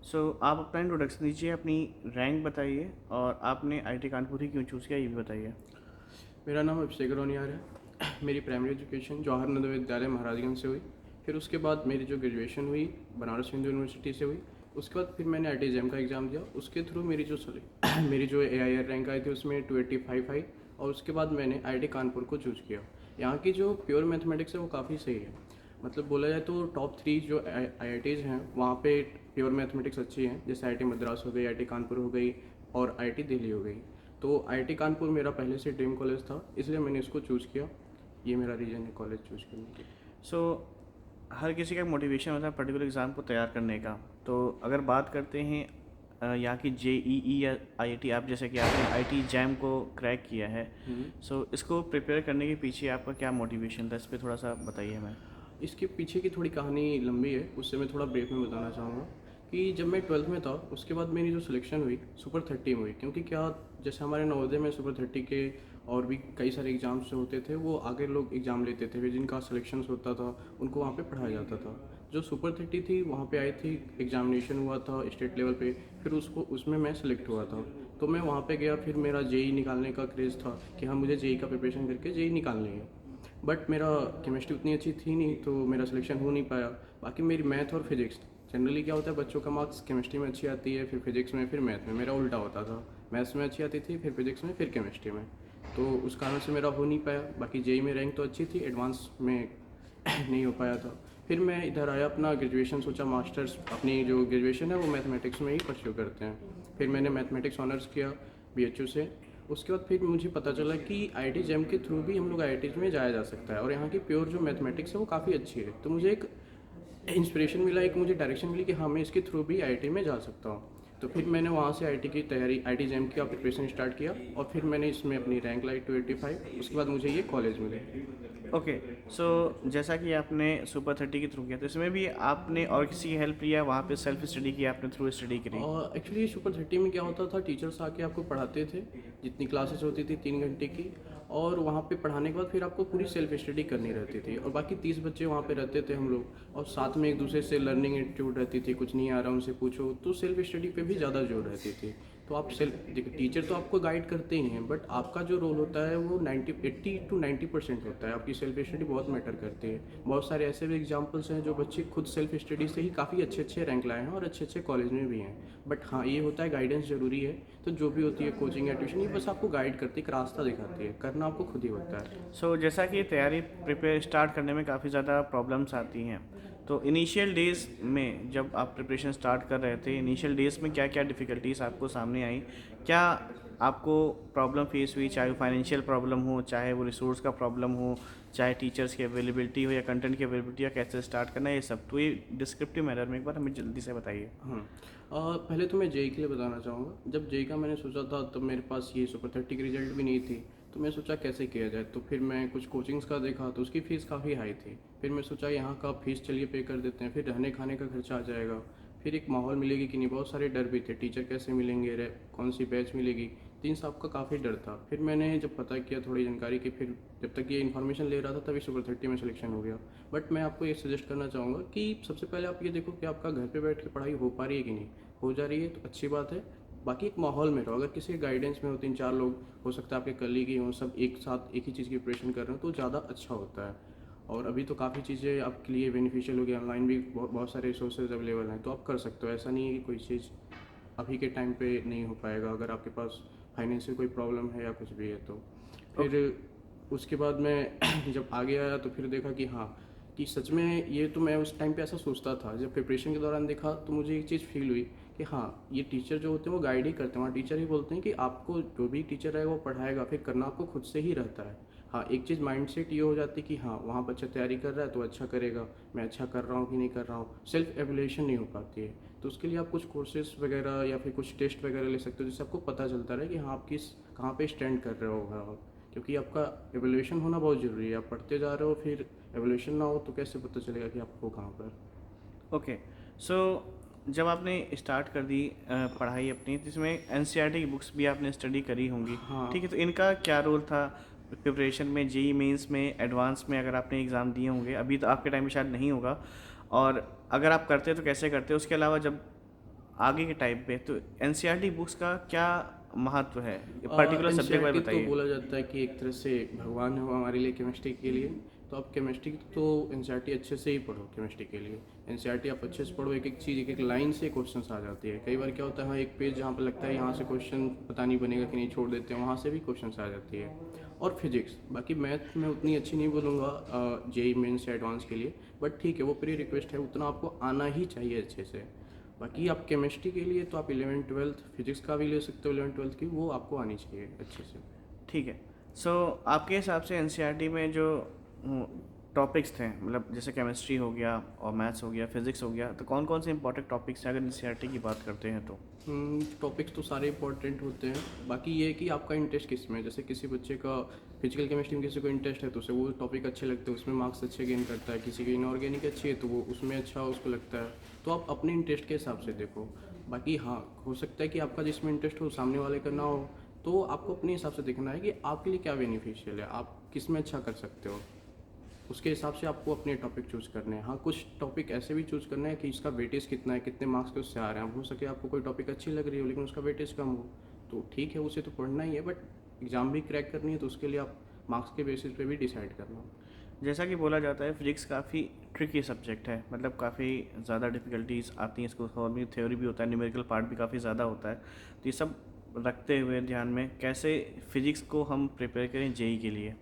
सो आप अपना इंट्रोडक्शन दीजिए, अपनी रैंक बताइए और आपने आईटी कानपुर ही क्यों चूज़ किया ये भी बताइए। मेरा नाम अभिषेक रोनियार है। मेरी प्राइमरी एजुकेशन जवाहर नवोदय विद्यालय महाराजगंज से हुई। फिर उसके बाद मेरी जो ग्रेजुएशन हुई बनारस हिंदू यूनिवर्सिटी से हुई। उसके बाद फिर मैंने आई का एग्ज़ाम दिया। उसके थ्रू मेरी जो मेरी जो AIR रैंक आई थी उसमें 285 आई। और उसके बाद मैंने IIT कानपुर को चूज़ किया। यहाँ की जो प्योर मैथमेटिक्स है वो काफ़ी सही है। मतलब बोला जाए तो टॉप 3 जो IITs हैं वहाँ पे प्योर मैथमेटिक्स अच्छी हैं, जैसे IIT मद्रास हो गई, IIT कानपुर हो गई और IIT दिल्ली हो गई। तो IIT कानपुर मेरा पहले से ड्रीम कॉलेज था, इसलिए मैंने इसको चूज़ किया। ये मेरा रीज़न है कॉलेज चूज़ करने के। सो हर किसी का मोटिवेशन होता है पर्टिकुलर एग्ज़ाम को तैयार करने का। तो अगर बात करते हैं यहाँ की JEE या IIT, आप जैसे कि आपने IT जैम को क्रैक किया है, सो इसको प्रिपेयर करने के पीछे आपका क्या मोटिवेशन था, इस पर थोड़ा सा बताइए हमें। इसके पीछे की थोड़ी कहानी लंबी है, उससे मैं थोड़ा ब्रीफ में बताना चाहूँगा कि जब मैं 12th में था उसके बाद मेरी जो सिलेक्शन हुई सुपर 30 में हुई। क्योंकि क्या, जैसे हमारे नवोदय में सुपर 30 के और भी कई सारे एग्ज़ाम्स जो होते थे वो आगे लोग एग्ज़ाम लेते थे, फिर जिनका सिलेक्शन होता था उनको वहाँ पे पढ़ाया जाता था। जो सुपर 30 थी वहाँ पे आई थी, एग्जामिनेशन हुआ था स्टेट लेवल पे, फिर उसको उसमें मैं सेलेक्ट हुआ था। तो मैं वहाँ पे गया, फिर मेरा JEE निकालने का क्रेज़ था कि हाँ मुझे JEE का प्रिपरेशन करके JEE निकालनी है। बट मेरा केमिस्ट्री उतनी अच्छी थी नहीं तो मेरा सिलेक्शन हो नहीं पाया। बाकी मेरी मैथ और फिजिक्स, जनरली क्या होता है बच्चों का मार्क्स केमिस्ट्री में अच्छी आती है, फिर फिजिक्स में, फिर मैथ में। मेरा उल्टा होता था, मैथ्स में अच्छी आती थी, फिर फिजिक्स में, फिर केमिस्ट्री में। तो उस कारण से मेरा हो नहीं पाया। बाकी JEE में रैंक तो अच्छी थी, एडवांस में नहीं हो पाया था। फिर मैं इधर आया, अपना ग्रेजुएशन सोचा, मास्टर्स अपनी जो ग्रेजुएशन है वो मैथमेटिक्स में ही परस्यू करते हैं। फिर मैंने मैथमेटिक्स ऑनर्स किया BHU से। उसके बाद फिर मुझे पता चला कि IIT जैम के थ्रू भी हम लोग IIT में जाया जा सकता है और यहाँ की प्योर जो मैथमेटिक्स है वो काफ़ी अच्छी है। तो मुझे एक इंस्पिरेशन मिला, एक मुझे डायरेक्शन मिली कि हाँ मैं इसके थ्रू भी IIT में जा सकता हूँ। तो फिर मैंने वहाँ से IIT की तैयारी, IIT जैम की प्रिपरेशन स्टार्ट किया और फिर मैंने इसमें अपनी रैंक लाई 285। उसके बाद मुझे ये कॉलेज मिले। ओके। सो जैसा कि आपने सुपर 30 के थ्रू किया, तो इसमें भी आपने और किसी की हेल्प लिया, वहाँ पे सेल्फ स्टडी की आपने, थ्रू स्टडी करी? और एक्चुअली सुपर 30 में क्या होता था, टीचर्स आके आपको पढ़ाते थे, जितनी क्लासेस होती थी 3 घंटे की। और वहाँ पे पढ़ाने के बाद फिर आपको पूरी सेल्फ स्टडी करनी रहती थी और बाकी 30 बच्चे वहाँ पे रहते थे हम लोग। और साथ में एक दूसरे से लर्निंग एटीट्यूड रहती थी, कुछ नहीं आ रहा उनसे पूछो, तो सेल्फ स्टडी पे भी ज़्यादा जोर रहती थी। तो आप सेल्फ देखिए, टीचर तो आपको गाइड करते ही हैं, बट आपका जो रोल होता है वो 80 to 90% होता है। आपकी सेल्फ स्टडी बहुत मैटर करती है। बहुत सारे ऐसे भी एग्जाम्पल्स हैं जो बच्चे खुद सेल्फ स्टडी से ही काफ़ी अच्छे अच्छे रैंक लाए हैं और अच्छे अच्छे कॉलेज में भी हैं। बट हाँ, ये होता है गाइडेंस ज़रूरी है। तो जो भी होती है कोचिंग या ट्यूशन, ये बस आपको गाइड करती है, एक रास्ता दिखाती है, करना आपको खुद ही होता है। सो जैसा कि तैयारी प्रिपेयर स्टार्ट करने में काफ़ी ज़्यादा प्रॉब्लम्स आती हैं, तो इनिशियल डेज़ में जब आप प्रिपरेशन स्टार्ट कर रहे थे, इनिशियल डेज़ में क्या क्या डिफ़िकल्टीज़ आपको सामने आई? क्या आपको प्रॉब्लम फेस हुई, चाहे वो फाइनेंशियल प्रॉब्लम हो, चाहे वो रिसोर्स का प्रॉब्लम हो, चाहे टीचर्स की अवेलेबिलिटी हो या कंटेंट की अवेलेबिलिटी, या कैसे स्टार्ट करना है, ये सब? तो ये डिस्क्रिप्टिव मैनर में एक बार हमें जल्दी से बताइए। हाँ। पहले तो मैं JEE के लिए बताना चाहूँगा। जब JEE का मैंने सोचा था तब मेरे पास ये सुपर 30 की रिजल्ट भी नहीं थी। तो मैं सोचा कैसे किया जाए, तो फिर मैं कुछ कोचिंग्स का देखा तो उसकी फ़ीस काफ़ी हाई थी। फिर मैं सोचा यहाँ का फ़ीस चलिए पे कर देते हैं, फिर रहने खाने का खर्चा आ जाएगा, फिर एक माहौल मिलेगी कि नहीं, बहुत सारे डर भी थे, टीचर कैसे मिलेंगे, कौन सी बैच मिलेगी, तो इन सब का काफ़ी डर था। फिर मैंने जब पता किया थोड़ी जानकारी की, फिर जब तक ये इन्फॉर्मेशन ले रहा था तभी सुपर 30 में सिलेक्शन हो गया। बट मैं आपको ये सजेस्ट करना चाहूँगा कि सबसे पहले आप ये देखो कि आपका घर पे बैठ के पढ़ाई हो पा रही है कि नहीं। हो जा रही है तो अच्छी बात है। बाकी एक माहौल में रहो, अगर किसी गाइडेंस में हो, 3-4 लोग हो सकता है आपके कलीग ही हों, सब एक साथ एक ही चीज़ की प्रिपरेशन कर रहे हो तो ज़्यादा अच्छा होता है। और अभी तो काफ़ी चीज़ें आपके लिए बेनिफिशियल हो गई, ऑनलाइन भी बहुत बहुत सारे रिसोर्सेज अवेलेबल हैं, तो आप कर सकते हो। ऐसा नहीं है कि कोई चीज़ अभी के टाइम पे नहीं हो पाएगा, अगर आपके पास फाइनेंशियल कोई प्रॉब्लम है या कुछ भी है तो। फिर ओके। उसके बाद मैं जब आगे आया तो फिर देखा कि हाँ, कि सच में ये तो मैं उस टाइम पे ऐसा सोचता था। जब प्रिपरेशन के दौरान देखा तो मुझे एक चीज़ फील हुई कि हाँ, ये टीचर जो होते हैं वो गाइड ही करते हैं। वहाँ टीचर ही बोलते हैं कि आपको जो भी टीचर रहेगा वो पढ़ाएगा, फिर करना आपको खुद से ही रहता है। हाँ, एक चीज़ माइंडसेट ये हो जाती है कि हाँ, वहाँ बच्चा तैयारी कर रहा है तो अच्छा करेगा, मैं अच्छा कर रहा हूँ कि नहीं कर रहा हूँ। सेल्फ एवल्यूएशन नहीं हो पाती है। तो उसके लिए आप कुछ कोर्सेज वगैरह या फिर कुछ टेस्ट वगैरह ले सकते हो, जिससे आपको पता चलता रहे कि हाँ, आप किस कहाँ पे स्टैंड कर रहे हो ओवरऑल। क्योंकि आपका एवल्यूएशन होना बहुत ज़रूरी है। आप पढ़ते जा रहे हो, फिर एवल्यूएशन ना हो तो कैसे पता चलेगा कि आप हो कहाँ पर। ओके। सो जब आपने स्टार्ट कर दी पढ़ाई अपनी, तो इसमें NCERT की बुक्स भी आपने स्टडी करी होंगी, ठीक है? हाँ। तो इनका क्या रोल था प्रिपरेशन में, JEE मेंस में, एडवांस में? अगर आपने एग्ज़ाम दिए होंगे, अभी तो आपके टाइम में शायद नहीं होगा, और अगर आप करते तो कैसे करते? उसके अलावा जब आगे के टाइप पे, तो एनसीईआरटी बुक्स का क्या महत्व है, पर्टिकुलर सब्जेक्ट वाइज एनसीईआरटी तो बताइए। बोला जाता है कि एक तरह से भगवान है वो हमारे लिए केमिस्ट्री के लिए। तो आप केमिस्ट्री तो एनसीईआरटी अच्छे से ही पढ़ो केमिस्ट्री के लिए। एनसीईआरटी आप अच्छे से पढ़ो, एक एक चीज़ एक एक लाइन से क्वेश्चंस आ जाती है। कई बार क्या होता है, हाँ एक पेज जहाँ पर लगता है यहाँ से क्वेश्चन पता नहीं बनेगा कि नहीं, छोड़ देते हैं, वहाँ से भी क्वेश्चंस आ जाती है। और फिजिक्स, बाकी मैथ में उतनी अच्छी नहीं बोलूँगा जेई मेंस या एडवांस के लिए, बट ठीक है वो प्री रिक्वेस्ट है, उतना आपको आना ही चाहिए अच्छे से। बाकी आप केमिस्ट्री के लिए तो आप 11th 12th फिजिक्स का भी ले सकते हो, 11th 12th की वो आपको आनी चाहिए अच्छे से। ठीक है। सो आपके हिसाब से एनसीईआरटी में जो टॉपिक्स थे, मतलब जैसे केमिस्ट्री हो गया और मैथ्स हो गया, फिजिक्स हो गया, तो कौन कौन से इंपॉर्टेंट टॉपिक्स हैं अगर एनसीईआरटी की बात करते हैं तो? टॉपिक्स तो सारे इंपॉर्टेंट होते हैं, बाकी ये है कि आपका इंटरेस्ट किस में है। जैसे किसी बच्चे का फिजिकल केमिस्ट्री में किसी को इंटरेस्ट है तो उसे वो टॉपिक अच्छे लगते हैं, उसमें मार्क्स अच्छे गेन करता है। किसी की इनऑर्गेनिक अच्छी है तो वो उसमें अच्छा उसको लगता है। तो आप अपने इंटरेस्ट के हिसाब से देखो। बाकी हाँ, हो सकता है कि आपका जिसमें इंटरेस्ट हो सामने वाले का ना हो, तो आपको अपने हिसाब से देखना है कि आपके लिए क्या बेनिफिशियल है, आप किस में अच्छा कर सकते हो। उसके हिसाब से आपको अपने टॉपिक चूज़ करने हैं। हाँ, कुछ टॉपिक ऐसे भी चूज़ करना है कि इसका वेटेज कितना है, कितने मार्क्स के उससे आ रहे हैं। हो सके आपको कोई टॉपिक अच्छी लग रही हो लेकिन उसका वेटेज कम हो, तो ठीक है उसे तो पढ़ना ही है, बट एग्ज़ाम भी क्रैक करनी है तो उसके लिए आप मार्क्स के बेसिस पे भी डिसाइड करना। जैसा कि बोला जाता है फिजिक्स काफ़ी ट्रिकी सब्जेक्ट है, मतलब काफ़ी ज़्यादा डिफ़िकल्टीज आती हैं इसको, और भी थ्योरी भी होता है, न्यूमेरिकल पार्ट भी काफ़ी ज़्यादा होता है। तो ये सब रखते हुए ध्यान में कैसे फिजिक्स को हम प्रिपेयर करें जेई के लिए?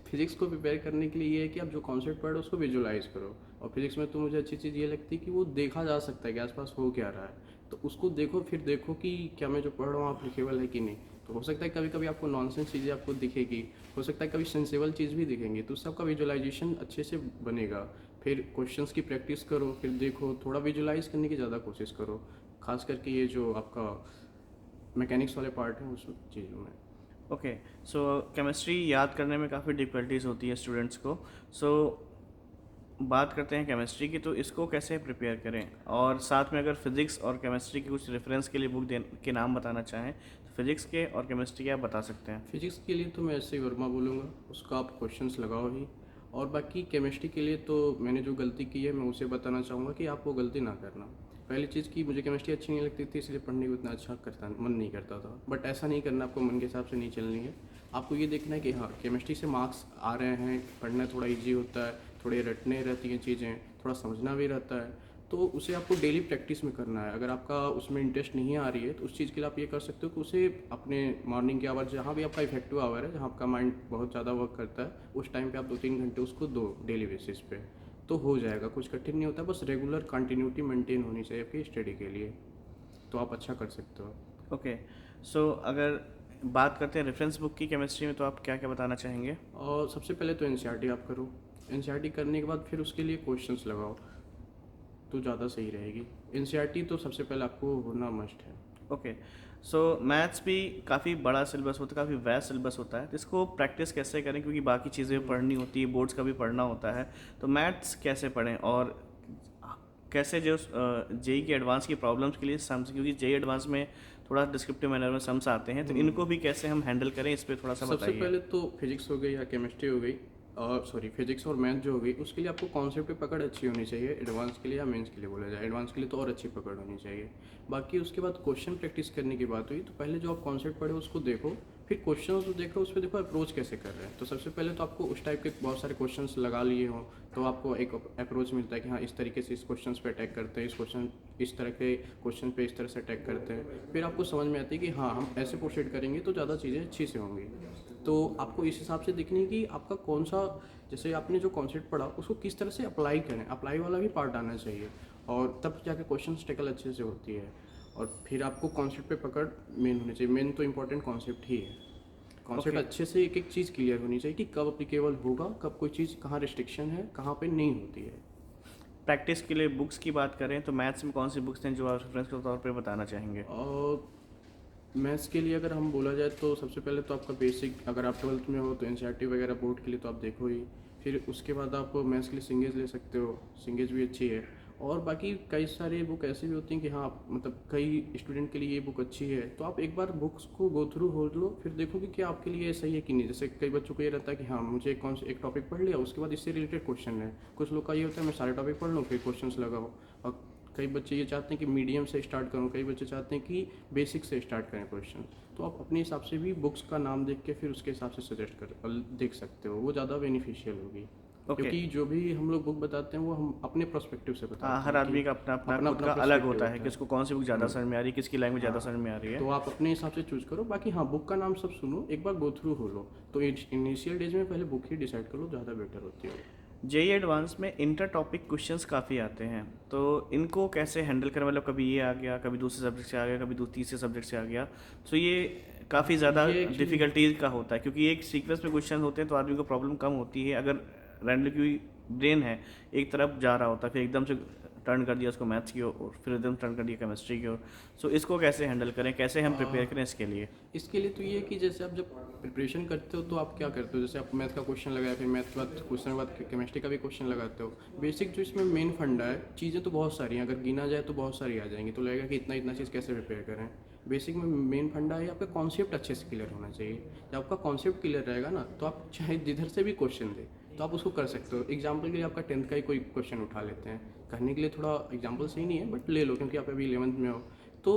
फिजिक्स को प्रिपेयर करने के लिए ये है कि आप जो कॉन्सेप्ट पढ़ रहे हो उसको विजुलाइज करो। और फिजिक्स में तो मुझे अच्छी चीज़ ये लगती है कि वो देखा जा सकता है कि आसपास हो क्या रहा है। तो उसको देखो, फिर देखो कि क्या मैं जो पढ़ रहा हूँ एप्लीकेबल है कि नहीं। तो हो सकता है कभी कभी आपको नॉनसेंस चीज़ें आपको दिखेगी, हो सकता है कभी सेंसेबल चीज़ भी दिखेंगी, तो उससे आपका विजुलाइजेशन अच्छे से बनेगा। फिर क्वेश्चंस की प्रैक्टिस करो, फिर देखो, थोड़ा विजुलाइज करने की ज़्यादा कोशिश करो, खास करके ये जो आपका मैकेनिक्स वाले पार्ट हैं उस चीज़ों में। ओके। सो केमिस्ट्री याद करने में काफ़ी डिफ़िकल्टीज होती है स्टूडेंट्स को। सो बात करते हैं केमिस्ट्री की, तो इसको कैसे प्रिपेयर करें? और साथ में अगर फिज़िक्स और केमिस्ट्री के कुछ रेफरेंस के लिए बुक के नाम बताना चाहें तो फिज़िक्स के और केमिस्ट्री के आप बता सकते हैं। फिजिक्स के लिए तो मैं ऐसे ही वर्मा बोलूँगा, उसका आप क्वेश्चंस लगाओ ही। और बाकी केमिस्ट्री के लिए तो मैंने जो गलती की है मैं उसे बताना चाहूँगा कि आप वो गलती ना करना। पहली चीज़ कि मुझे केमिस्ट्री अच्छी नहीं लगती थी, इसलिए पढ़ने को इतना अच्छा करता मन नहीं करता था। बट ऐसा नहीं करना, आपको मन के हिसाब से नहीं चलनी है। आपको ये देखना है कि हाँ केमिस्ट्री से मार्क्स आ रहे हैं, पढ़ना थोड़ा ईजी होता है, थोड़े रटने रहती हैं चीज़ें, थोड़ा समझना भी रहता है, तो उसे आपको डेली प्रैक्टिस में करना है। अगर आपका उसमें इंटरेस्ट नहीं आ रही है तो उस चीज़ के लिए आप ये कर सकते हो कि उसे अपने मॉर्निंग के आवर, जहाँ भी आपका इफेक्टिव आवर है, जहाँ आपका माइंड बहुत ज़्यादा वर्क करता है, उस टाइम पे आप 2-3 घंटे उसको दो डेली बेसिस पे, तो हो जाएगा। कुछ कठिन नहीं होता, बस रेगुलर कंटिन्यूटी मेंटेन होनी चाहिए आपकी स्टडी के लिए, तो आप अच्छा कर सकते हो। ओके। सो अगर बात करते हैं रेफरेंस बुक की केमिस्ट्री में, तो आप क्या क्या बताना चाहेंगे? और सबसे पहले तो एनसीईआरटी आप करो। एनसीईआरटी करने के बाद फिर उसके लिए क्वेश्चंस लगाओ तो ज़्यादा सही रहेगी। एनसीईआरटी तो सबसे पहले आपको होना मस्ट है। ओके। सो मैथ्स भी काफ़ी बड़ा सिलेबस होता है, काफ़ी वास्ट सिलेबस होता है, तो इसको प्रैक्टिस कैसे करें, क्योंकि बाकी चीज़ें भी पढ़नी होती है, बोर्ड्स का भी पढ़ना होता है, तो मैथ्स कैसे पढ़ें और कैसे जो जेई के एडवांस की प्रॉब्लम्स के लिए सम्स, क्योंकि जेई एडवांस में थोड़ा डिस्क्रिप्टिव मैनर में सम्स आते हैं, तो इनको भी कैसे हम हैंडल करें, इस पर थोड़ा सा सबसे बताइए। पहले तो फिजिक्स हो गई या केमिस्ट्री हो गई, और सॉरी फिजिक्स और मैथ जो हो गई, उसके लिए आपको कॉन्सेप्ट पे पकड़ अच्छी होनी चाहिए। एडवांस के लिए या मेंस के लिए बोला जाए, एडवांस के लिए तो और अच्छी पकड़ होनी चाहिए। बाकी उसके बाद क्वेश्चन प्रैक्टिस करने की बात हुई, तो पहले जो आप कॉन्सेप्ट पढ़े उसको देखो, फिर क्वेश्चन जो देख रहे हो उस पर देखो अप्रोच कैसे कर रहे हैं। तो सबसे पहले तो आपको उस टाइप के बहुत सारे क्वेश्चंस लगा लिए हों तो आपको एक अप्रोच मिलता है कि हाँ इस तरीके से इस क्वेश्चन पे अटैक करते हैं, इस तरह के क्वेश्चन पे इस तरह से अटैक करते हैं। फिर आपको समझ में आती है कि हाँ हम ऐसे प्रोसीड करेंगे तो ज़्यादा चीज़ें अच्छी से होंगी। तो आपको इस हिसाब से देखनी है कि आपका कौन सा, जैसे आपने जो कॉन्सेप्ट पढ़ा उसको किस तरह से अप्लाई करें, अप्लाई वाला भी पार्ट आना चाहिए, और तब जाके क्वेश्चन टैकल अच्छे से होती है। और फिर आपको कॉन्सेप्ट पे पकड़ मेन होनी चाहिए। मेन तो इंपॉर्टेंट कॉन्सेप्ट ही है। Concept okay. अच्छे से एक एक चीज़ क्लियर होनी चाहिए कि कब अप्लीकेबल होगा, कब कोई चीज़ कहाँ रिस्ट्रिक्शन है, कहाँ पे नहीं होती है। प्रैक्टिस के लिए बुक्स की बात करें तो मैथ्स में कौन सी बुक्स हैं जो आप रेफरेंस के तौर पर बताना चाहेंगे? और मैथ्स के लिए अगर हम बोला जाए तो सबसे पहले तो आपका बेसिक, अगर आप 12th में हो तो एनसीईआरटी वगैरह बोर्ड के लिए तो आप देखो ही। फिर उसके बाद आप मैथ्स के लिए सिंगेज ले सकते हो, सिंगेज भी अच्छी है। और बाकी कई सारे बुक ऐसी भी होती हैं कि हाँ मतलब कई स्टूडेंट के लिए ये बुक अच्छी है, तो आप एक बार बुक्स को गो थ्रू हो लो, फिर देखो कि क्या आपके लिए सही है कि नहीं। जैसे कई बच्चों को ये रहता है कि हाँ मुझे कौन से एक टॉपिक पढ़ लिया उसके बाद इससे रिलेटेड क्वेश्चन है। कुछ लोग का ये होता है मैं सारे टॉपिक पढ़ लूँ फिर क्वेश्चन लगाओ। और कई बच्चे ये चाहते हैं कि मीडियम से स्टार्ट करूँ, कई बच्चे चाहते हैं कि बेसिक से स्टार्ट करें क्वेश्चन। तो आप अपने हिसाब से भी बुक्स का नाम देख के फिर उसके हिसाब से सजेस्ट कर देख सकते हो, वो ज़्यादा बेनिफिशियल होगी। ओके। क्योंकि जो भी हम लोग बुक बताते हैं वो हम अपने पर्सपेक्टिव से हाँ, बताते हर हैं कि आदमी का अपना अपना अपना खुद अपना का अलग पर्सपेक्टिव होता है, होता है। किसको कौन सी बुक ज़्यादा समझ में आ रही है, किसकी लैंग्वेज ज़्यादा हाँ, समझ में आ रही है। तो आप अपने हिसाब से चूज करो। बाकी हाँ, बुक का नाम सब सुनो, एक बार गो थ्रू हो लो। तो इनिशियल डेज में पहले बुक ही डिसाइड कर लो, ज़्यादा बेटर होती है। जेई एडवांस में इंटर टॉपिक क्वेश्चंस काफ़ी आते हैं, तो इनको कैसे हैंडल करें? मतलब कभी ये आ गया, कभी दूसरे सब्जेक्ट से आ गया, कभी तीसरे सब्जेक्ट से आ गया, तो ये काफ़ी ज़्यादा ये एक्चुअली डिफिकल्टीज का होता है, क्योंकि एक सीक्वेंस में क्वेश्चन होते हैं तो आदमी को प्रॉब्लम कम होती है। अगर रैंडमली कोई ब्रेन है एक तरफ जा रहा होता है, फिर एकदम से टर्न कर दिया उसको मैथ्स की ओर, फिर एकदम टर्न कर दिया केमिस्ट्री की ओर। सो इसको कैसे हैंडल करें, कैसे हम प्रिपेयर करें इसके लिए? इसके लिए तो ये है कि जैसे आप जब प्रिपरेशन करते हो तो आप क्या करते हो, जैसे आप मैथ का क्वेश्चन लगाया, फिर मैथ के बाद क्वेश्चन के बाद केमिस्ट्री का भी क्वेश्चन लगाते हो। बेसिक जो इसमें मेन फंडा है, चीज़ें तो बहुत सारी हैं, अगर गिना जाए तो बहुत सारी आ जाएंगी, तो लगेगा कि इतना इतना चीज़ कैसे प्रिपेयर करें। बेसिक में मेन फंडा है आपका कॉन्सेप्ट अच्छे से क्लियर होना चाहिए। जब आपका कॉन्सेप्ट क्लियर रहेगा ना, तो आप चाहे जिधर से भी क्वेश्चन दे तो आप उसको कर सकते हो। एग्जाम्पल के लिए आपका 10th का ही कोई क्वेश्चन उठा लेते हैं, करने के लिए थोड़ा एग्जाम्पल सही नहीं है बट ले लो, क्योंकि आप अभी 11th में हो। तो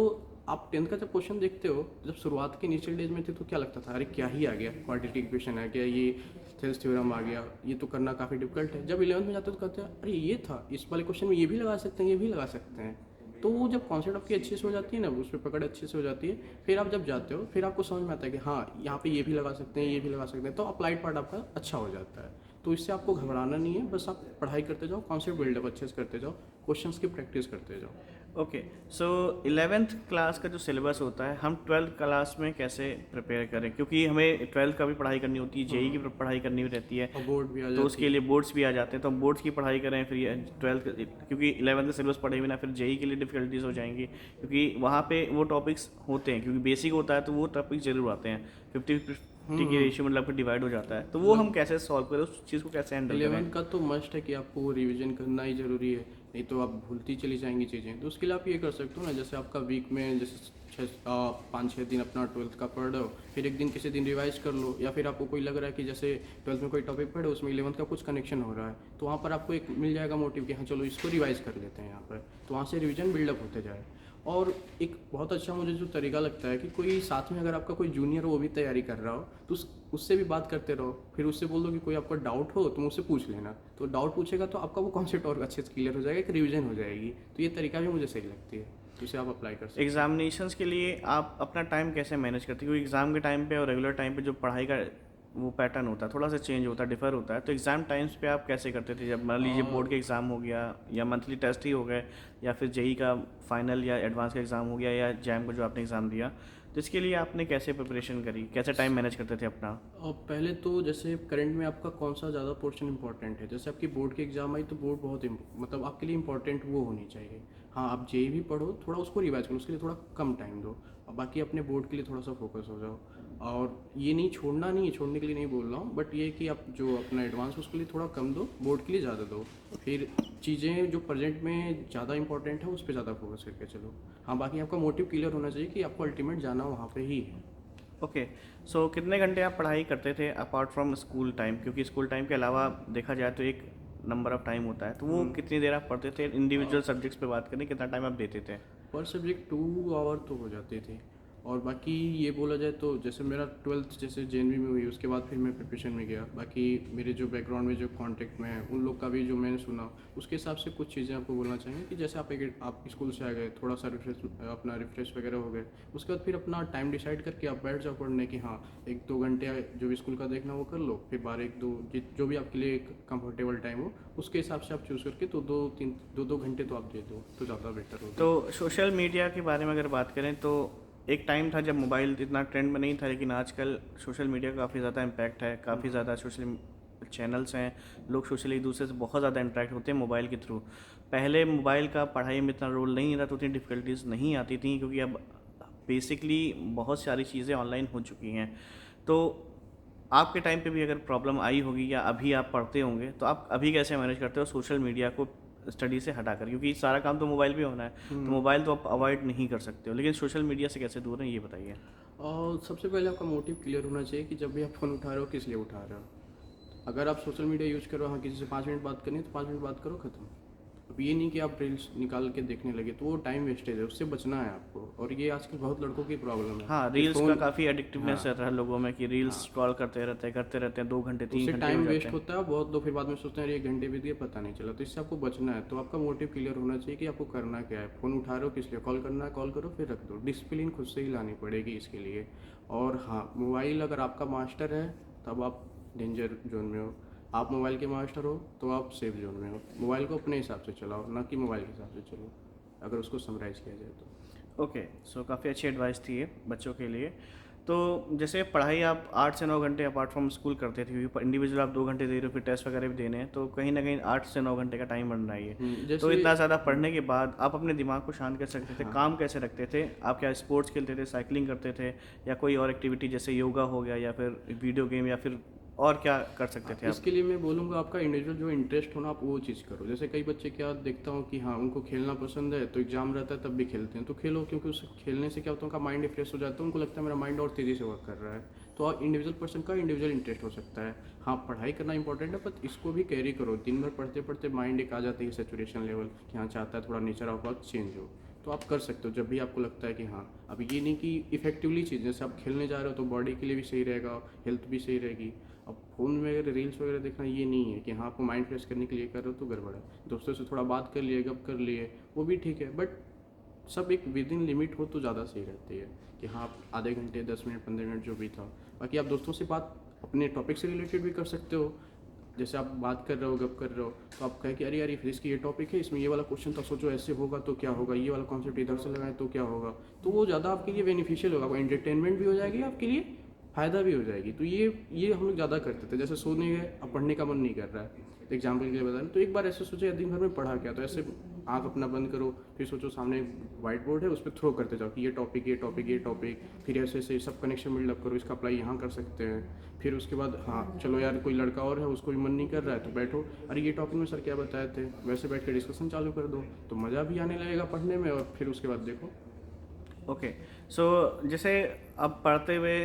आप 10th का जब क्वेश्चन देखते हो, जब शुरुआत के इनिशियल डेज में थे तो क्या लगता था, अरे क्या ही आ गया, क्वाड्रेटिक इक्वेशन आ गया, ये थेल्स थ्योरम आ गया, ये तो करना काफ़ी डिफिकल्ट है। जब 11th में जाते हो तो कहते हैं अरे ये था, इस वाले क्वेश्चन में ये भी लगा सकते हैं, ये भी लगा सकते हैं। तो वो जब कॉन्सेप्ट आपकी अच्छे से हो जाती है ना, उस पर पकड़ अच्छे से हो जाती है, फिर आप जब जाते हो फिर आपको समझ में आता है कि हाँ यहाँ पे ये भी लगा सकते हैं, ये भी लगा सकते हैं, तो अप्लाइड पार्ट आपका अच्छा हो जाता है। तो इससे आपको घबराना नहीं है, बस आप पढ़ाई करते जाओ, कॉन्सेप्ट बिल्डअप अच्छे से करते जाओ, क्वेश्चंस की प्रैक्टिस करते जाओ। ओके। सो 11th क्लास का जो सिलेबस होता है, हम 12th क्लास में कैसे प्रिपेयर करें? क्योंकि हमें 12th का भी पढ़ाई करनी होती है, जेई की पढ़ाई करनी भी रहती है, और बोर्ड भी आ तो जाती उसके लिए बोर्ड्स भी आ जाते हैं, तो हम बोर्ड्स की पढ़ाई करें फिर ये 12th, क्योंकि 11th का सिलेबस पढ़े बिना फिर जेई के लिए डिफिकल्टीज हो जाएंगी, क्योंकि वहाँ पे वो टॉपिक्स होते हैं, क्योंकि बेसिक होता है तो वो टॉपिक्स जरूर आते हैं, 50-50 के रेशियो में लगभग डिवाइड हो जाता है, तो वो हम कैसे सॉल्व करें, उस चीज़ को कैसे हैंडल करें? 11th का तो मस्ट है कि आपको वो रिवीजन करना ही ज़रूरी है, नहीं तो आप भूलती चली जाएंगी चीज़ें। तो उसके लिए आप ये कर सकते हो ना, जैसे आपका वीक में जैसे 5-6 दिन अपना 12th का पढ़ रहे हो, फिर एक दिन किसी दिन रिवाइज कर लो, या फिर आपको कोई लग रहा है कि जैसे 12th में कोई टॉपिक पढ़े उसमें 11th का कुछ कनेक्शन हो रहा है, तो वहाँ पर आपको एक मिल जाएगा मोटिव कि हाँ चलो इसको रिवाइज कर लेते हैं यहाँ पर, तो वहाँ से रिवीजन बिल्डअप होते जाए। और एक बहुत अच्छा मुझे जो तरीका लगता है कि कोई साथ में अगर आपका कोई जूनियर हो वो भी तैयारी कर रहा हो, तो उससे भी बात करते रहो, फिर उससे बोल दो कि कोई आपका डाउट हो तो मुझसे पूछ लेना, तो डाउट पूछेगा तो आपका वो कॉन्सेप्ट और अच्छे से क्लियर हो जाएगा, एक रिवीजन हो जाएगी। तो ये तरीका भी मुझे सही लगती है, तो इसे आप अप्लाई कर सकते एग्जामिनेशंस के लिए आप अपना टाइम कैसे मैनेज करते हैं? क्योंकि एग्ज़ाम के टाइम पे और रेगुलर टाइम पे जो पढ़ाई का वो पैटर्न होता है थोड़ा सा चेंज होता है, डिफर होता है, तो एग्ज़ाम टाइम्स पे आप कैसे करते थे? जब मान लीजिए बोर्ड के एग्ज़ाम हो गया, या मंथली टेस्ट ही हो गए, या फिर जेई का फाइनल या एडवांस का एग्ज़ाम हो गया, या जैम का जो आपने एग्ज़ाम दिया, तो इसके लिए आपने कैसे प्रिपरेशन करी, कैसे टाइम मैनेज करते थे अपना? और पहले तो जैसे करंट में आपका कौन सा ज़्यादा पोर्शन इंपॉर्टेंट है, जैसे आपकी बोर्ड की एग्जाम आई तो बोर्ड बहुत मतलब आपके लिए इंपॉर्टेंट वो होनी चाहिए। हाँ, आप जेई भी पढ़ो, थोड़ा उसको रिवाइज करो, उसके लिए थोड़ा कम टाइम दो, और बाकी अपने बोर्ड के लिए थोड़ा सा फोकस हो जाओ। और ये नहीं छोड़ना, नहीं छोड़ने के लिए नहीं बोल रहा हूँ, बट ये कि आप जो अपना एडवांस उसके लिए थोड़ा कम दो, बोर्ड के लिए ज़्यादा दो, फिर चीज़ें जो प्रेजेंट में ज़्यादा इंपॉर्टेंट है उस पर ज़्यादा फोकस करके चलो। हाँ, बाकी आपका मोटिव क्लियर होना चाहिए कि आपको अल्टीमेट जाना वहाँ पे ही है। ओके। सो कितने घंटे आप पढ़ाई करते थे अपार्ट फ्रॉम स्कूल टाइम? क्योंकि स्कूल टाइम के अलावा देखा जाए तो एक नंबर ऑफ टाइम होता है, तो वो कितनी देर आप पढ़ते थे? इंडिविजुअल सब्जेक्ट्स पे बात करें, कितना टाइम आप देते थे? पर सब्जेक्ट 2 आवर तो हो जाते थे। और बाकी ये बोला जाए तो जैसे मेरा 12th जैसे जेएनवी में हुई, उसके बाद फिर मैं प्रिपरेशन में गया, बाकी मेरे जो बैकग्राउंड में जो कांटेक्ट में है उन लोग का भी जो मैंने सुना, उसके हिसाब से कुछ चीज़ें आपको बोलना चाहेंगे कि जैसे आप स्कूल से आ गए, थोड़ा सा अपना रिफ्रेश वगैरह हो गए, उसके बाद फिर अपना टाइम डिसाइड करके आप बैठ जाओ पढ़ने की। हाँ, 1-2 घंटे जो भी स्कूल का देखना वो कर लो, फिर 12-1-2 जो भी आपके लिए एक कंफर्टेबल टाइम हो उसके हिसाब से आप चूज़ करके तो 2-2 घंटे तो आप दे दो तो ज़्यादा बेटर होगा। तो सोशल मीडिया के बारे में अगर बात करें तो एक टाइम था जब मोबाइल इतना ट्रेंड में नहीं था, लेकिन आजकल सोशल मीडिया का काफ़ी ज़्यादा इम्पैक्ट है, काफ़ी ज़्यादा सोशल चैनल्स हैं, लोग सोशली एक दूसरे से बहुत ज़्यादा इंटरेक्ट होते हैं मोबाइल के थ्रू। पहले मोबाइल का पढ़ाई में इतना रोल नहीं रहा, तो उतनी डिफ़िकल्टीज नहीं आती थी, क्योंकि अब बेसिकली बहुत सारी चीज़ें ऑनलाइन हो चुकी हैं। तो आपके टाइम पे भी अगर प्रॉब्लम आई होगी, या अभी आप पढ़ते होंगे, तो आप अभी कैसे मैनेज करते हो सोशल मीडिया को स्टडी से हटाकर? क्योंकि सारा काम तो मोबाइल पे होना है, तो मोबाइल तो आप अवॉइड नहीं कर सकते हो, लेकिन सोशल मीडिया से कैसे दूर हैं, ये बताइए। और सबसे पहले आपका मोटिव क्लियर होना चाहिए कि जब भी आप फ़ोन उठा रहे हो किस लिए उठा रहे हो। अगर आप सोशल मीडिया यूज़ करो, हाँ किसी से 5 मिनट बात करनी है तो 5 मिनट बात करो, ख़त्म। अब ये नहीं कि आप रील्स निकाल के देखने लगे, तो वो टाइम वेस्टेज है, उससे बचना है आपको। और ये आजकल बहुत लड़कों की प्रॉब्लम है हाँ, कि रील्स का फ़ोन। काफ़ी एडिक्टिवनेस हाँ, रहता है लोगों में कि रील्स हाँ। स्क्रॉल करते रहते हैं 2 घंटे तो 3 उससे घंटे हो टाइम जाते वेस्ट हैं। होता है, बहुत लोग फिर बाद में सोचते हैं अरे 1 घंटे बीत गए पता नहीं चला। तो इससे आपको बचना है, तो आपका मोटिव क्लियर होना चाहिए कि आपको करना क्या है। फ़ोन उठा रहे हो किस लिए, कॉल करना है कॉल करो, फिर रख दो। डिसिप्लिन खुद से ही लानी पड़ेगी इसके लिए। और हाँ, मोबाइल अगर आपका मास्टर है तब आप डेंजर जोन में हो। आप मोबाइल के मास्टर हो तो आप सेफ जोन में हो। मोबाइल को अपने हिसाब से चलाओ, ना कि मोबाइल के हिसाब से चलो, अगर उसको समराइज़ किया जाए तो। ओके, सो काफ़ी अच्छी एडवाइस थी ये बच्चों के लिए। तो जैसे पढ़ाई आप 8 से 9 घंटे अपार्ट फ्रॉम स्कूल करते थे, क्योंकि इंडिविजुअल आप 2 घंटे दे रहे हो, फिर टेस्ट वगैरह भी देने हैं, तो कहीं न कहीं 8 से 9 घंटे का टाइम बन रहा है ये। तो जैसे इतना ज़्यादा पढ़ने के बाद आप अपने दिमाग को शांत कैसे रखते थे? हाँ, काम कैसे रखते थे? आप क्या स्पोर्ट्स खेलते थे, साइक्लिंग करते थे या कोई और एक्टिविटी जैसे योगा हो गया या फिर वीडियो गेम या फिर और क्या कर सकते हाँ, थे आप? इसके लिए मैं बोलूँगा आपका इंडिविजुअल जो इंटरेस्ट हो ना, आप वो चीज़ करो। जैसे कई बच्चे क्या देखता हूँ कि हाँ उनको खेलना पसंद है, तो एग्जाम रहता है तब भी खेलते हैं, तो खेलो, क्योंकि उस खेलने से क्या होता है उनका माइंड फ्रेश हो जाता है, उनको लगता है मेरा माइंड और तेज़ी से वर्क कर रहा है। तो आप इंडिविजुअल पर्सन का इंडिविजुअल इंटरेस्ट हो सकता है। हाँ, पढ़ाई करना इंपॉर्टेंट है, बट इसको भी कैरी करो। दिन भर पढ़ते पढ़ते माइंड एक आ जाती है सेचुरेशन लेवल कि हाँ चाहता है थोड़ा नेचर ऑफ वर्क चेंज हो। तो आप कर सकते हो जब भी आपको लगता है कि हाँ, अब ये नहीं कि इफेक्टिवली चीज़, जैसे आप खेलने जा रहे हो तो बॉडी के लिए भी सही रहेगा, हेल्थ भी सही रहेगी। अब फ़ोन में अगर रील्स वगैरह देखना ये नहीं है कि हाँ आपको माइंड फ्रेश करने के लिए कर रहे हो तो गड़बड़ है। दोस्तों से थोड़ा बात कर लिए, गप कर लिए, वो भी ठीक है, बट सब एक विद इन लिमिट हो तो ज़्यादा सही रहती है। कि हाँ आप आधे घंटे 10 मिनट 15 मिनट जो भी था, बाकी आप दोस्तों से बात अपने टॉपिक से रिलेटेड भी कर सकते हो। जैसे आप बात कर रहे हो, गप कर रहे हो, तो आप कहे कि अरे यार फिर इसकी ये टॉपिक है, इसमें ये वाला क्वेश्चन था, सोचो ऐसे होगा तो क्या होगा, ये वाला कॉन्सेप्ट इधर से लगाएं तो क्या होगा। तो वो ज़्यादा आपके लिए बेनिफिशियल होगा, आपको एंटरटेनमेंट भी हो जाएगी, आपके लिए फ़ायदा भी हो जाएगी। तो ये हम लोग ज़्यादा करते थे। जैसे सोने गए, अब पढ़ने का मन नहीं कर रहा है, एग्जाम्पल के लिए बता रहे, तो एक बार ऐसे सोचो यार दिन भर में पढ़ा क्या, तो ऐसे आँख अपना बंद करो, फिर सोचो सामने व्हाइट बोर्ड है, उस पर थ्रो करते जाओ कि ये टॉपिक ये टॉपिक ये टॉपिक, फिर ऐसे ऐसे सब कनेक्शन बिल्डअप करो, इसका अप्लाई यहाँ कर सकते हैं। फिर उसके बाद हाँ चलो यार कोई लड़का और है उसको भी मन नहीं कर रहा है, तो बैठो, अरे ये टॉपिक में सर क्या बताए थे, वैसे बैठ के डिस्कशन चालू कर दो, तो मज़ा भी आने लगेगा पढ़ने में, और फिर उसके बाद देखो। ओके, सो जैसे अब पढ़ते हुए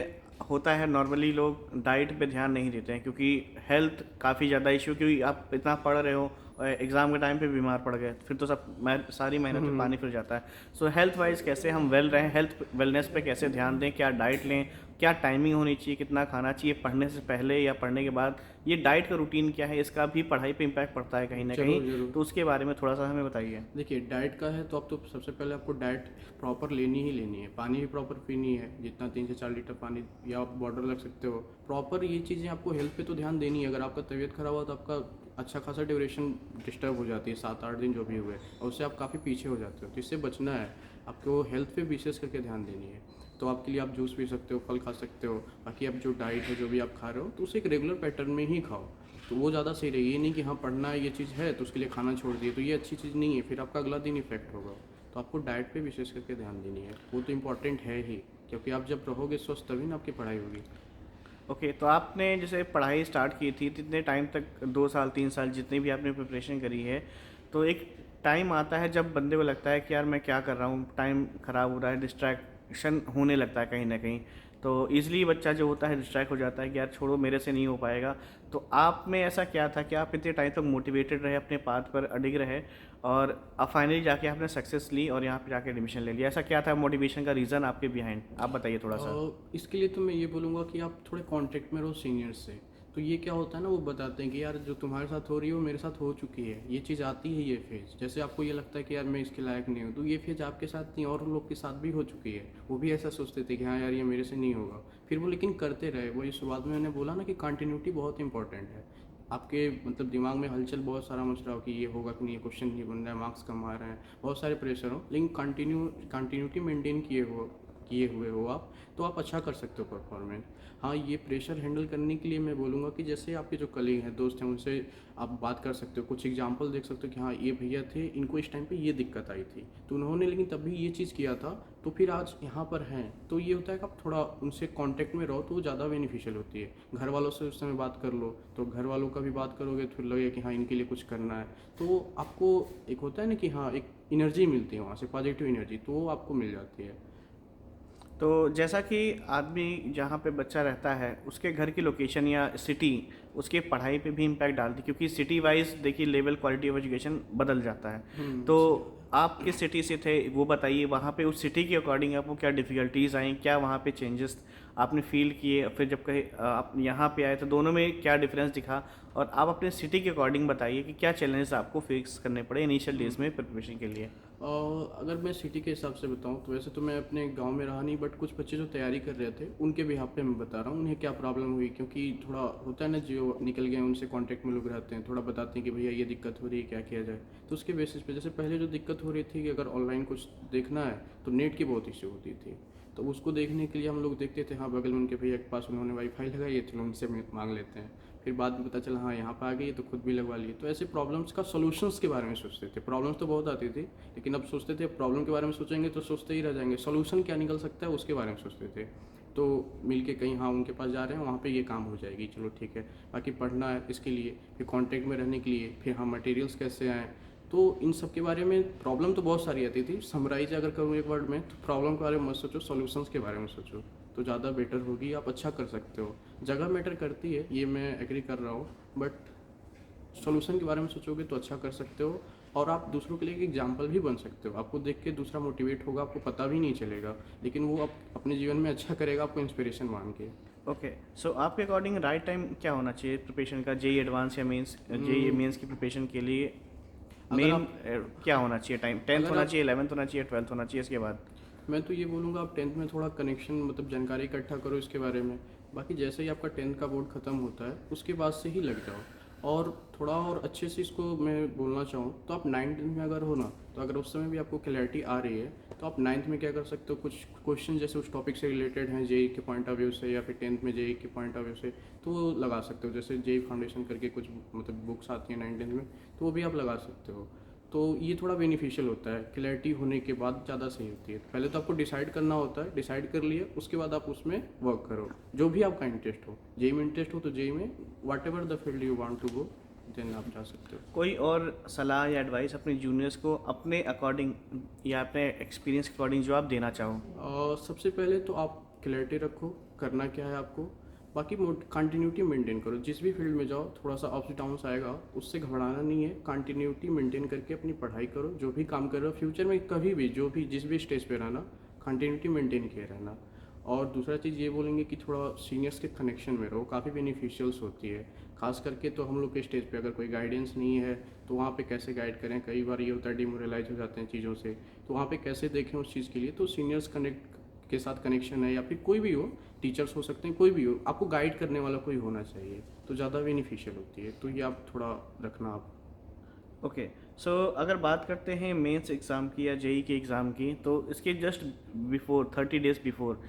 होता है नॉर्मली लोग डाइट पे ध्यान नहीं देते हैं क्योंकि हेल्थ काफ़ी ज़्यादा इशू, क्योंकि आप इतना पढ़ रहे हो और एग्ज़ाम के टाइम पे बीमार पड़ गए फिर तो सारी मेहनत पे पानी फिर जाता है। सो हेल्थ वाइज कैसे हम वेल रहें, हेल्थ वेलनेस पे कैसे ध्यान दें, क्या डाइट लें, क्या टाइमिंग होनी चाहिए, कितना खाना चाहिए पढ़ने से पहले या पढ़ने के बाद, ये डाइट का रूटीन क्या है, इसका भी पढ़ाई पे इम्पैक्ट पड़ता है कहीं ना कहीं, ज़रूर ज़रूर। तो उसके बारे में थोड़ा सा हमें बताइए। देखिए डाइट का है तो आप तो सबसे पहले आपको डाइट प्रॉपर लेनी ही लेनी है, पानी भी प्रॉपर पीनी है, जितना 3 से 4 लीटर पानी, या आप बॉर्डर रख सकते हो प्रॉपर। ये चीज़ें आपको हेल्थ पे तो ध्यान देनी है। अगर आपका तबीयत खराब हुआ तो आपका अच्छा खासा ड्यूरेशन डिस्टर्ब हो जाती है, 7-8 दिन जो भी हुए, और उससे आप काफ़ी पीछे हो जाते हो। तो इससे बचना है, आपको हेल्थ पे विशेष करके ध्यान देनी है। तो आपके लिए आप जूस पी सकते हो, फल खा सकते हो, बाकी आप जो डाइट है जो भी आप खा रहे हो तो उसे एक रेगुलर पैटर्न में ही खाओ, तो वो ज़्यादा सही रहेगी। ये नहीं कि हाँ पढ़ना है ये चीज़ है तो उसके लिए खाना छोड़ दिए, तो ये अच्छी चीज़ नहीं है, फिर आपका अगला दिन इफेक्ट होगा। तो आपको डाइट पे विशेष करके ध्यान देनी है, वो तो इम्पॉर्टेंट है ही, क्योंकि आप जब रहोगे स्वस्थ तभी ना आपकी पढ़ाई होगी। ओके, तो आपने जैसे पढ़ाई स्टार्ट की थी कितने टाइम तक, 2 साल 3 साल जितनी भी आपने प्रिपरेशन करी है, तो एक टाइम आता है जब बंदे को लगता है कि यार मैं क्या कर रहा हूँ, टाइम ख़राब हो रहा है, डिस्ट्रैक्शन होने लगता है कहीं ना कहीं, तो ईज़िली बच्चा जो होता है डिस्ट्रैक्ट हो जाता है कि यार छोड़ो मेरे से नहीं हो पाएगा। तो आप में ऐसा क्या था कि आप इतने टाइम तक मोटिवेटेड रहे, अपने पाथ पर अडिग रहे और अब फाइनली जाके आपने सक्सेस ली और यहाँ पे जाके एडमिशन ले लिया, ऐसा क्या था मोटिवेशन का रीज़न आपके बिहाइंड, आप बताइए थोड़ा सा। इसके लिए तो मैं ये बोलूँगा कि आप थोड़े कांटेक्ट में रहो सीनियर्स से। तो ये क्या होता है ना, वो बताते हैं कि यार जो तुम्हारे साथ हो रही है वो मेरे साथ हो चुकी है, ये चीज़ आती है, ये फेज़। जैसे आपको ये लगता है कि यार मैं इसके लायक नहीं हूँ, तो ये फेज़ आपके साथ नहीं और लोग के साथ भी हो चुकी है। वो भी ऐसा सोचते थे कि हाँ यार ये मेरे से नहीं होगा, फिर वो लेकिन करते रहे। वही शुरुआत में मैंने बोला ना कि कंटिन्यूटी बहुत इंपॉर्टेंट है। आपके मतलब दिमाग में हलचल बहुत सारा मच रहा हो कि ये होगा कि नहीं, ये क्वेश्चन नहीं बन रहा है, मार्क्स कम आ रहे हैं, बहुत सारे प्रेशर हो, लेकिन कंटिन्यूटी मेंटेन किए हुए हो आप, तो आप अच्छा कर सकते हो परफॉर्मेंस। हाँ, ये प्रेशर हैंडल करने के लिए मैं बोलूँगा कि जैसे आपके जो कलीग हैं, दोस्त हैं, उनसे आप बात कर सकते हो, कुछ एग्जांपल देख सकते हो कि हाँ ये भैया थे, इनको इस टाइम पे ये दिक्कत आई थी, तो उन्होंने लेकिन तब भी ये चीज़ किया था, तो फिर आज यहाँ पर हैं। तो ये होता है कि आप थोड़ा उनसे कांटेक्ट में रहो, तो वो ज़्यादा बेनिफिशियल होती है। घर वालों से उस समय बात कर लो, तो घर वालों का भी बात करोगे तो फिर लगेगा कि हाँ इनके लिए कुछ करना है, तो आपको एक होता है ना कि हाँ एक एनर्जी मिलती है वहाँ से, पॉजिटिव एनर्जी, तो वो आपको मिल जाती है। तो जैसा कि आदमी जहाँ पे बच्चा रहता है उसके घर की लोकेशन या सिटी उसके पढ़ाई पे भी इम्पैक्ट डालती है, क्योंकि सिटी वाइज देखिए लेवल क्वालिटी ऑफ एजुकेशन बदल जाता है। तो आप किस सिटी से थे वो बताइए, वहाँ पे उस सिटी के अकॉर्डिंग आपको क्या डिफ़िकल्टीज़ आई, क्या वहाँ पे चेंजेस आपने फील किए, फिर जब कहीं आप यहाँ पे आए तो दोनों में क्या डिफरेंस दिखा, और आप अपने सिटी के अकॉर्डिंग बताइए कि क्या चैलेंजेस आपको फेस करने पड़े इनिशियल डेज में प्रिपरेशन के लिए। और अगर मैं सिटी के हिसाब से बताऊं तो वैसे तो मैं अपने गांव में रहा नहीं, बट कुछ बच्चे जो तैयारी कर रहे थे उनके बिहाफ पे मैं बता रहा हूँ उन्हें क्या प्रॉब्लम हुई, क्योंकि थोड़ा होता है ना, जो निकल गए उनसे कांटेक्ट में लोग रहते हैं, थोड़ा बताते हैं कि भैया ये दिक्कत हो रही है, क्या किया जाए। तो उसके बेसिस पे जैसे पहले जो दिक्कत हो रही थी कि अगर ऑनलाइन कुछ देखना है तो नेट की बहुत इश्यू होती थी। तो उसको देखने के लिए हम लोग देखते थे, हाँ बगल में उनके भैया के पास उन्होंने वाईफाई लगाई है, चलो उनसे मांग लेते हैं। फिर बाद में पता चला हाँ यहाँ पे आ गई है तो खुद भी लगवा लिए। तो ऐसे प्रॉब्लम्स का सॉल्यूशंस के बारे में सोचते थे। प्रॉब्लम्स तो बहुत आती थी, लेकिन अब सोचते थे प्रॉब्लम के बारे में सोचेंगे तो सोचते ही रह जाएंगे, सॉल्यूशन क्या निकल सकता है उसके बारे में सोचते थे। तो मिल के कहीं हाँ उनके पास जा रहे हैं वहाँ पे ये काम हो जाएगी, चलो ठीक है। बाकी पढ़ना है इसके लिए, फिर कॉन्टेक्ट में रहने के लिए, फिर हाँ मटेरियल्स कैसे आएँ, तो इन सब के बारे में प्रॉब्लम तो बहुत सारी आती थी। समराइज अगर करूँ एक वर्ड में तो प्रॉब्लम के बारे में मत सोचो, सॉल्यूशंस के बारे में सोचो तो ज़्यादा बेटर होगी, आप अच्छा कर सकते हो। जगह मैटर करती है, ये मैं एग्री कर रहा हूँ, बट सॉल्यूशन के बारे में सोचोगे तो अच्छा कर सकते हो। और आप दूसरों के लिए एक एग्जाम्पल भी बन सकते हो, आपको देख के दूसरा मोटिवेट होगा, आपको पता भी नहीं चलेगा, लेकिन वो अपने जीवन में अच्छा करेगा आपको इंस्पिरेशन मान के। ओके, सो आपके अकॉर्डिंग राइट टाइम क्या होना चाहिए प्रिपरेशन का, जेई एडवांस या मेंस, जेई मेंस की प्रिपरेशन के लिए अगर मेन आप क्या होना चाहिए टाइम? 10th अगर होना आप चाहिए, 11th होना चाहिए, 12th होना चाहिए, इसके बाद? मैं तो ये बोलूँगा आप 10th में थोड़ा कनेक्शन मतलब जानकारी इकट्ठा करो इसके बारे में। बाकी जैसे ही आपका 10th का बोर्ड ख़त्म होता है उसके बाद से ही लग जाओ। और थोड़ा और अच्छे से इसको मैं बोलना चाहूँ तो आप 9th में अगर हो ना, तो अगर उस समय भी आपको क्लैरिटी आ रही है तो आप 9th में क्या कर सकते हो, कुछ क्वेश्चन जैसे उस टॉपिक से रिलेटेड हैं जेई के पॉइंट ऑफ व्यू से, या फिर 10th में जेई के पॉइंट ऑफ व्यू से, तो वो लगा सकते हो। जैसे जेई फाउंडेशन करके कुछ मतलब बुक्स आती हैं 9th में, तो वो भी आप लगा सकते हो। तो ये थोड़ा बेनिफिशियल होता है, क्लैरिटी होने के बाद ज़्यादा सही होती है। पहले तो आपको डिसाइड करना होता है, डिसाइड कर लिए उसके बाद आप उसमें वर्क करो, जो भी आपका इंटरेस्ट हो। जेई में इंटरेस्ट हो तो जेई में, whatever the field you want to go, then आप जा सकते हो। कोई और सलाह या एडवाइस अपने जूनियर्स को अपने अकॉर्डिंग या अपने एक्सपीरियंस के अकॉर्डिंग जो आप देना चाहो? और सबसे पहले तो आप क्लैरिटी रखो करना क्या है आपको। बाकी कंटिन्यूटी मेंटेन करो, जिस भी फील्ड में जाओ थोड़ा सा अप्स डाउन्स आएगा, उससे घबराना नहीं है। कंटिन्यूटी मेंटेन करके अपनी पढ़ाई करो, जो भी काम कर रहे हो फ्यूचर में कभी भी जो भी जिस भी स्टेज पे रहना, कंटिन्यूटी मेंटेन किए रहना। और दूसरा चीज़ ये बोलेंगे कि थोड़ा सीनियर्स के कनेक्शन में रहो, काफ़ी बेनिफिशियल्स होती है। खास करके तो हम लोग के स्टेज पे अगर कोई गाइडेंस नहीं है तो वहाँ पे कैसे गाइड करें, कई बार ये होता है डिमोरलाइज हो जाते हैं चीज़ों से, तो वहाँ पे कैसे देखें उस चीज़ के लिए। तो सीनियर्स के साथ कनेक्शन है, या फिर कोई भी हो, टीचर्स हो सकते हैं, कोई भी हो, आपको गाइड करने वाला कोई होना चाहिए, तो ज़्यादा बेनिफिशियल होती है। तो ये आप थोड़ा रखना आप। ओके, सो अगर बात करते हैं मेंस एग्ज़ाम की या जेई के एग्ज़ाम की, तो इसके जस्ट बिफोर 30 डेज़ बिफोर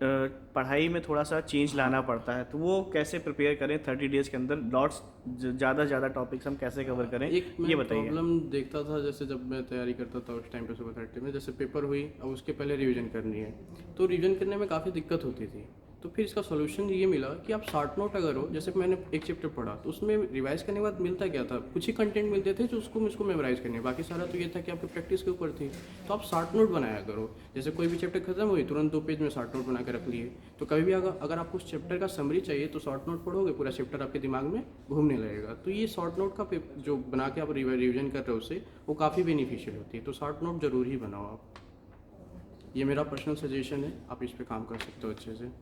पढ़ाई में थोड़ा सा चेंज लाना पड़ता है, तो वो कैसे प्रिपेयर करें 30 डेज़ के अंदर, लॉट्स ज़्यादा से ज़्यादा टॉपिक्स हम कैसे कवर करें, एक मैं ये बताइए। प्रॉब्लम देखता था, जैसे जब मैं तैयारी करता था उस टाइम पे सुबह 30 में, जैसे पेपर हुई अब उसके पहले रिवीजन करनी है, तो रिवीजन करने में काफ़ी दिक्कत होती थी। तो फिर इसका सोल्यूशन ये मिला कि आप शॉर्ट नोट अगर हो, जैसे मैंने एक चैप्टर पढ़ा तो उसमें रिवाइज करने के बाद मिलता क्या था, कुछ ही कंटेंट मिलते थे जो उसको मुझको मेमोराइज करने, बाकी सारा तो ये था कि आपकी प्रैक्टिस के ऊपर थी। तो आप शॉर्ट नोट बनाया करो, जैसे कोई भी चैप्टर खत्म हुई तुरंत 2 पेज में शॉर्ट नोट बना के रख लिए। तो कभी भी अगर आपको उस चैप्टर का समरी चाहिए तो शॉर्ट नोट पढ़ोगे, पूरा चैप्टर आपके दिमाग में घूमने लगेगा। तो ये शॉर्ट नोट का जो बना के आप रिविजन कर रहे हो उससे, वो काफ़ी बेनिफिशियल होती है। तो शॉर्ट नोट जरूर ही बनाओ आप, ये मेरा पर्सनल सजेशन है, आप इस पर काम कर सकते हो अच्छे से।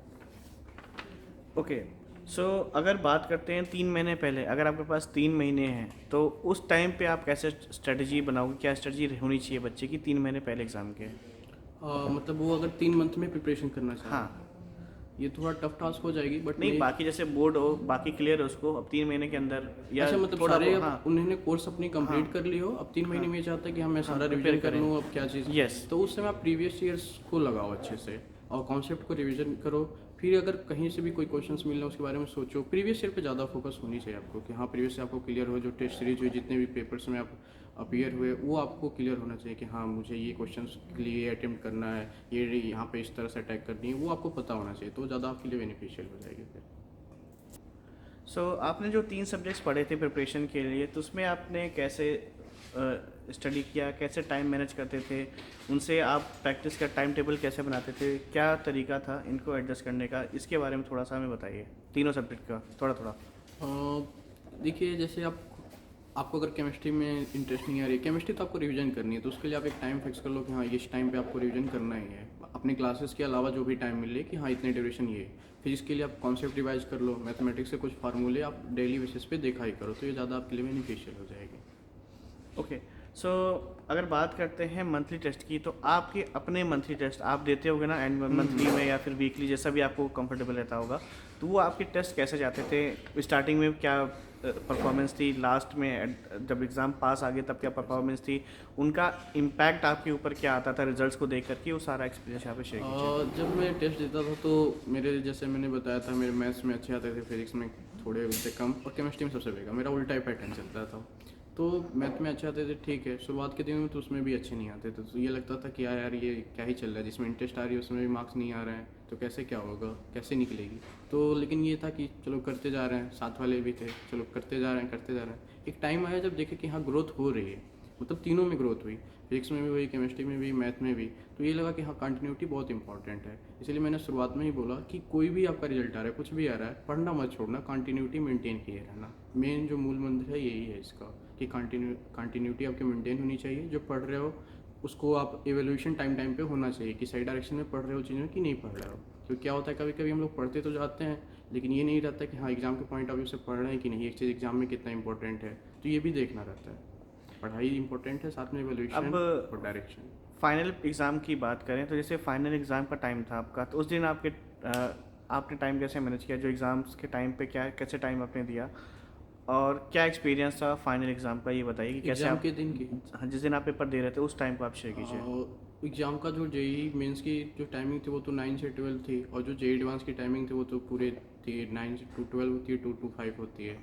ओके, सो अगर बात करते हैं 3 महीने पहले, अगर आपके पास 3 महीने हैं तो उस टाइम पे आप कैसे स्ट्रेटजी बनाओगे, क्या स्ट्रेटजी होनी चाहिए बच्चे की 3 महीने पहले एग्ज़ाम के? मतलब वो अगर 3 मंथ में प्रिपरेशन करना चाहे, हाँ, ये थोड़ा टफ टास्क हो जाएगी, बट नहीं बाकी जैसे बोर्ड हो, बाकी क्लियर हो उसको अब 3 महीने के अंदर, या अच्छा मतलब थोड़ा सारे हाँ उन्होंने कोर्स अपनी कंप्लीट कर ली हो, अब 3 महीने में ये चाहता है कि हाँ मैं सारा रिवीजन कर लूँ, अब क्या चीज़। यस, तो उस समय आप प्रीवियस ईयर्स को लगाओ अच्छे से और कॉन्सेप्ट को रिवीजन करो। फिर अगर कहीं से भी कोई क्वेश्चंस मिल रहे हैं उसके बारे में सोचो। प्रीवियस ईयर पे ज़्यादा फोकस होनी चाहिए आपको कि हाँ प्रीवियस से आपको क्लियर हो, जो टेस्ट सीरीज हुई, जितने भी पेपर्स में आप अपीयर हुए, वो आपको क्लियर होना चाहिए कि हाँ मुझे ये क्वेश्चंस के लिए अटेम्प्ट करना है, ये यहाँ पे इस तरह से अटैक करनी है, वो आपको पता होना चाहिए, तो ज़्यादा आपके लिए बेनिफिशियल हो जाएगी फिर। सो आपने जो 3 सब्जेक्ट्स पढ़े थे प्रिपरेशन के लिए, तो उसमें आपने कैसे स्टडी किया, कैसे टाइम मैनेज करते थे, उनसे आप प्रैक्टिस का टाइम टेबल कैसे बनाते थे, क्या तरीका था इनको एडजस्ट करने का, इसके बारे में थोड़ा सा हमें बताइए, तीनों सब्जेक्ट का थोड़ा थोड़ा। देखिए, जैसे आपको अगर केमिस्ट्री में इंटरेस्ट नहीं आ रही है, केमिस्ट्री तो आपको रिवीजन करनी है, तो उसके लिए आप एक टाइम फिक्स कर लो कि हाँ इस टाइम पे आपको रिवीजन करना ही है, अपनी क्लासेस के अलावा जो भी टाइम मिले कि हाँ इतने ड्यूरेशन ये है। फिजिक्स के लिए आप कॉन्सेप्ट रिवाइज कर लो, मैथमेटिक्स के कुछ फार्मूले आप डेली बेसिस पे देखा ही करो, तो ये ज़्यादा आपके लिए बेनिफिशियल हो जाएगी। ओके, सो अगर बात करते हैं मंथली टेस्ट की, तो आपके अपने मंथली टेस्ट आप देते होगे ना एंड मंथली में या फिर वीकली, जैसा भी आपको कंफर्टेबल रहता होगा, तो वो आपके टेस्ट कैसे जाते थे? स्टार्टिंग में क्या परफॉर्मेंस थी, लास्ट में जब एग्ज़ाम पास आ गए तब क्या परफॉर्मेंस थी, उनका इम्पैक्ट आपके ऊपर क्या आता था रिजल्ट्स को देख करके, वो सारा एक्सपीरियंस यहाँ पे शेयर कीजिए। जब मैं टेस्ट देता था तो मेरे, जैसे मैंने बताया था, मेरे मैथ्स में अच्छे आते थे, फिजिक्स में थोड़े उससे कम, और केमिस्ट्री में सबसे बेकार, मेरा उल्टा ही पैटर्न चलता था। तो मैथ में अच्छे आते थे, ठीक है, शुरुआत के दिनों में तो उसमें भी अच्छे नहीं आते थे, तो ये लगता था कि यार ये क्या ही चल रहा है, जिसमें इंटरेस्ट आ रही है उसमें भी मार्क्स नहीं आ रहे हैं, तो कैसे क्या होगा, कैसे निकलेगी। तो लेकिन ये था कि चलो करते जा रहे हैं, साथ वाले भी थे, चलो करते जा रहे हैं करते जा रहे हैं। एक टाइम आया जब देखे कि हाँ ग्रोथ हो रही है, मतलब तीनों में ग्रोथ हुई, फिजिक्स में भी हुई, केमिस्ट्री में भी, मैथ में भी। तो ये लगा कि हाँ कंटिन्यूटी बहुत इंपॉर्टेंट है, इसलिए मैंने शुरुआत में ही बोला कि कोई भी आपका रिजल्ट आ रहा है, कुछ भी आ रहा है, पढ़ना मत छोड़ना, कंटिन्यूटी मेंटेन किए रहना। मेन जो मूल मंत्र है यही है इसका, कि कंटिन्यूटी आपकी मेंटेन होनी चाहिए। जो पढ़ रहे हो उसको आप एवेल्यूशन टाइम पे होना चाहिए कि सही डायरेक्शन में पढ़ रहे हो चीज़ें कि नहीं पढ़ रहे हो। क्योंकि क्या होता है, कभी कभी हम लोग पढ़ते तो जाते हैं, लेकिन ये नहीं रहता कि हाँ एग्ज़ाम के पॉइंट ऑफ व्यू से पढ़ रहे हैं कि नहीं, एक चीज़ एग्जाम में कितना इंपॉर्टेंट है, तो ये भी देखना रहता है। पढ़ाई इंपॉर्टेंट है, साथ में एवेल्यूशन अब और डायरेक्शन। फाइनल एग्ज़ाम की बात करें तो जैसे फाइनल एग्ज़ाम का टाइम था आपका, तो उस दिन आपने टाइम कैसे मैनेज किया, जो एग्ज़ाम्स के टाइम पे क्या कैसे टाइम आपने दिया, और क्या एक्सपीरियंस था फाइनल एग्ज़ाम का, ये बताइए कि कैसे एग्ज़ाम आप के दिन की हाँ, जिस दिन आप पेपर दे रहे थे उस टाइम को आप शेयर कीजिए। एग्ज़ाम का जो जेई मेंस की जो टाइमिंग थी वो तो 9 से 12 थी, और जो जेई एडवांस की टाइमिंग थी वो तो पूरे थी, 9 से 12 होती है, 2 to 5 होती है।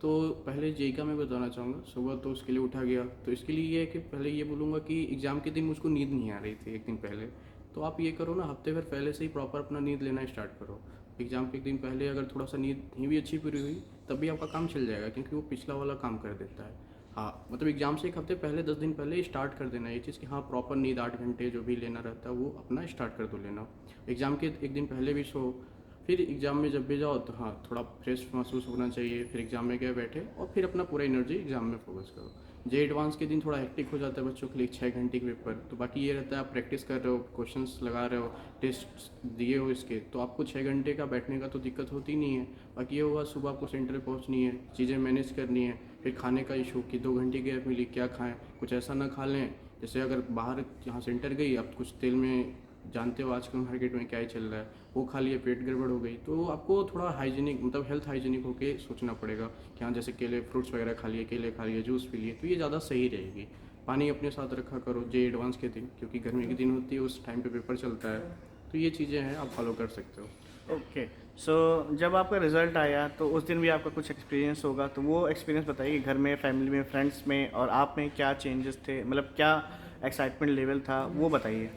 तो पहले जेई का मैं बताना चाहूँगा, सुबह तो उसके लिए उठा गया, तो इसके लिए ये है कि पहले ये बोलूँगा कि एग्ज़ाम के दिन मुझको नींद नहीं आ रही थी एक दिन पहले। तो आप ये करो ना, हफ्ते भर पहले से ही प्रॉपर अपना नींद लेना स्टार्ट करो। एग्ज़ाम के एक दिन पहले अगर थोड़ा सा नींद नहीं भी अच्छी पूरी हुई तब भी आपका काम चल जाएगा, क्योंकि वो पिछला वाला काम कर देता है। हाँ, मतलब एग्ज़ाम से एक हफ्ते पहले, 10 दिन पहले स्टार्ट कर देना ये चीज़ कि हाँ प्रॉपर नींद 8 घंटे जो भी लेना रहता है वो अपना स्टार्ट कर दो लेना। एग्ज़ाम के एक दिन पहले भी सो, फिर एग्ज़ाम में जब भी जाओ तो हाँ थोड़ा फ्रेश महसूस होना चाहिए, फिर एग्ज़ाम में गए बैठे और फिर अपना पूरा एनर्जी एग्ज़ाम में फोकस करो। जे एडवांस के दिन थोड़ा हेक्टिक हो जाता है बच्चों के लिए, 6 घंटे के पेपर, तो बाकी ये रहता है आप प्रैक्टिस कर रहे हो, क्वेश्चंस लगा रहे हो, टेस्ट दिए हो इसके, तो आपको 6 घंटे का बैठने का तो दिक्कत होती नहीं है। बाकी ये हुआ सुबह आपको सेंटर पहुंचनी है, चीज़ें मैनेज करनी है, फिर खाने का इशू कि 2 घंटे गैप मिली क्या खाएं, कुछ ऐसा ना खा लें जैसे अगर बाहर यहाँ सेंटर गई आप कुछ तेल में, जानते हो आजकल मार्केट में क्या ही चल रहा है, वो खा लिया पेट गड़बड़ हो गई। तो आपको थोड़ा हाइजीनिक, मतलब हेल्थ हाइजीनिक होके सोचना पड़ेगा कि हाँ जैसे केले, फ्रूट्स वगैरह खा लिए, केले खा लिए, जूस पी लिए, तो ये ज़्यादा सही रहेगी। पानी अपने साथ रखा करो जे एडवांस के दिन, क्योंकि गर्मी के दिन होती है उस टाइम पे पेपर चलता है। तो ये चीज़ें हैं, आप फॉलो कर सकते हो। ओके, सो जब आपका रिज़ल्ट आया तो उस दिन भी आपका कुछ एक्सपीरियंस होगा, तो वो एक्सपीरियंस बताइए, घर में, फैमिली में, फ्रेंड्स में और आप में क्या चेंजेस थे, मतलब क्या एक्साइटमेंट लेवल था, वो बताइए।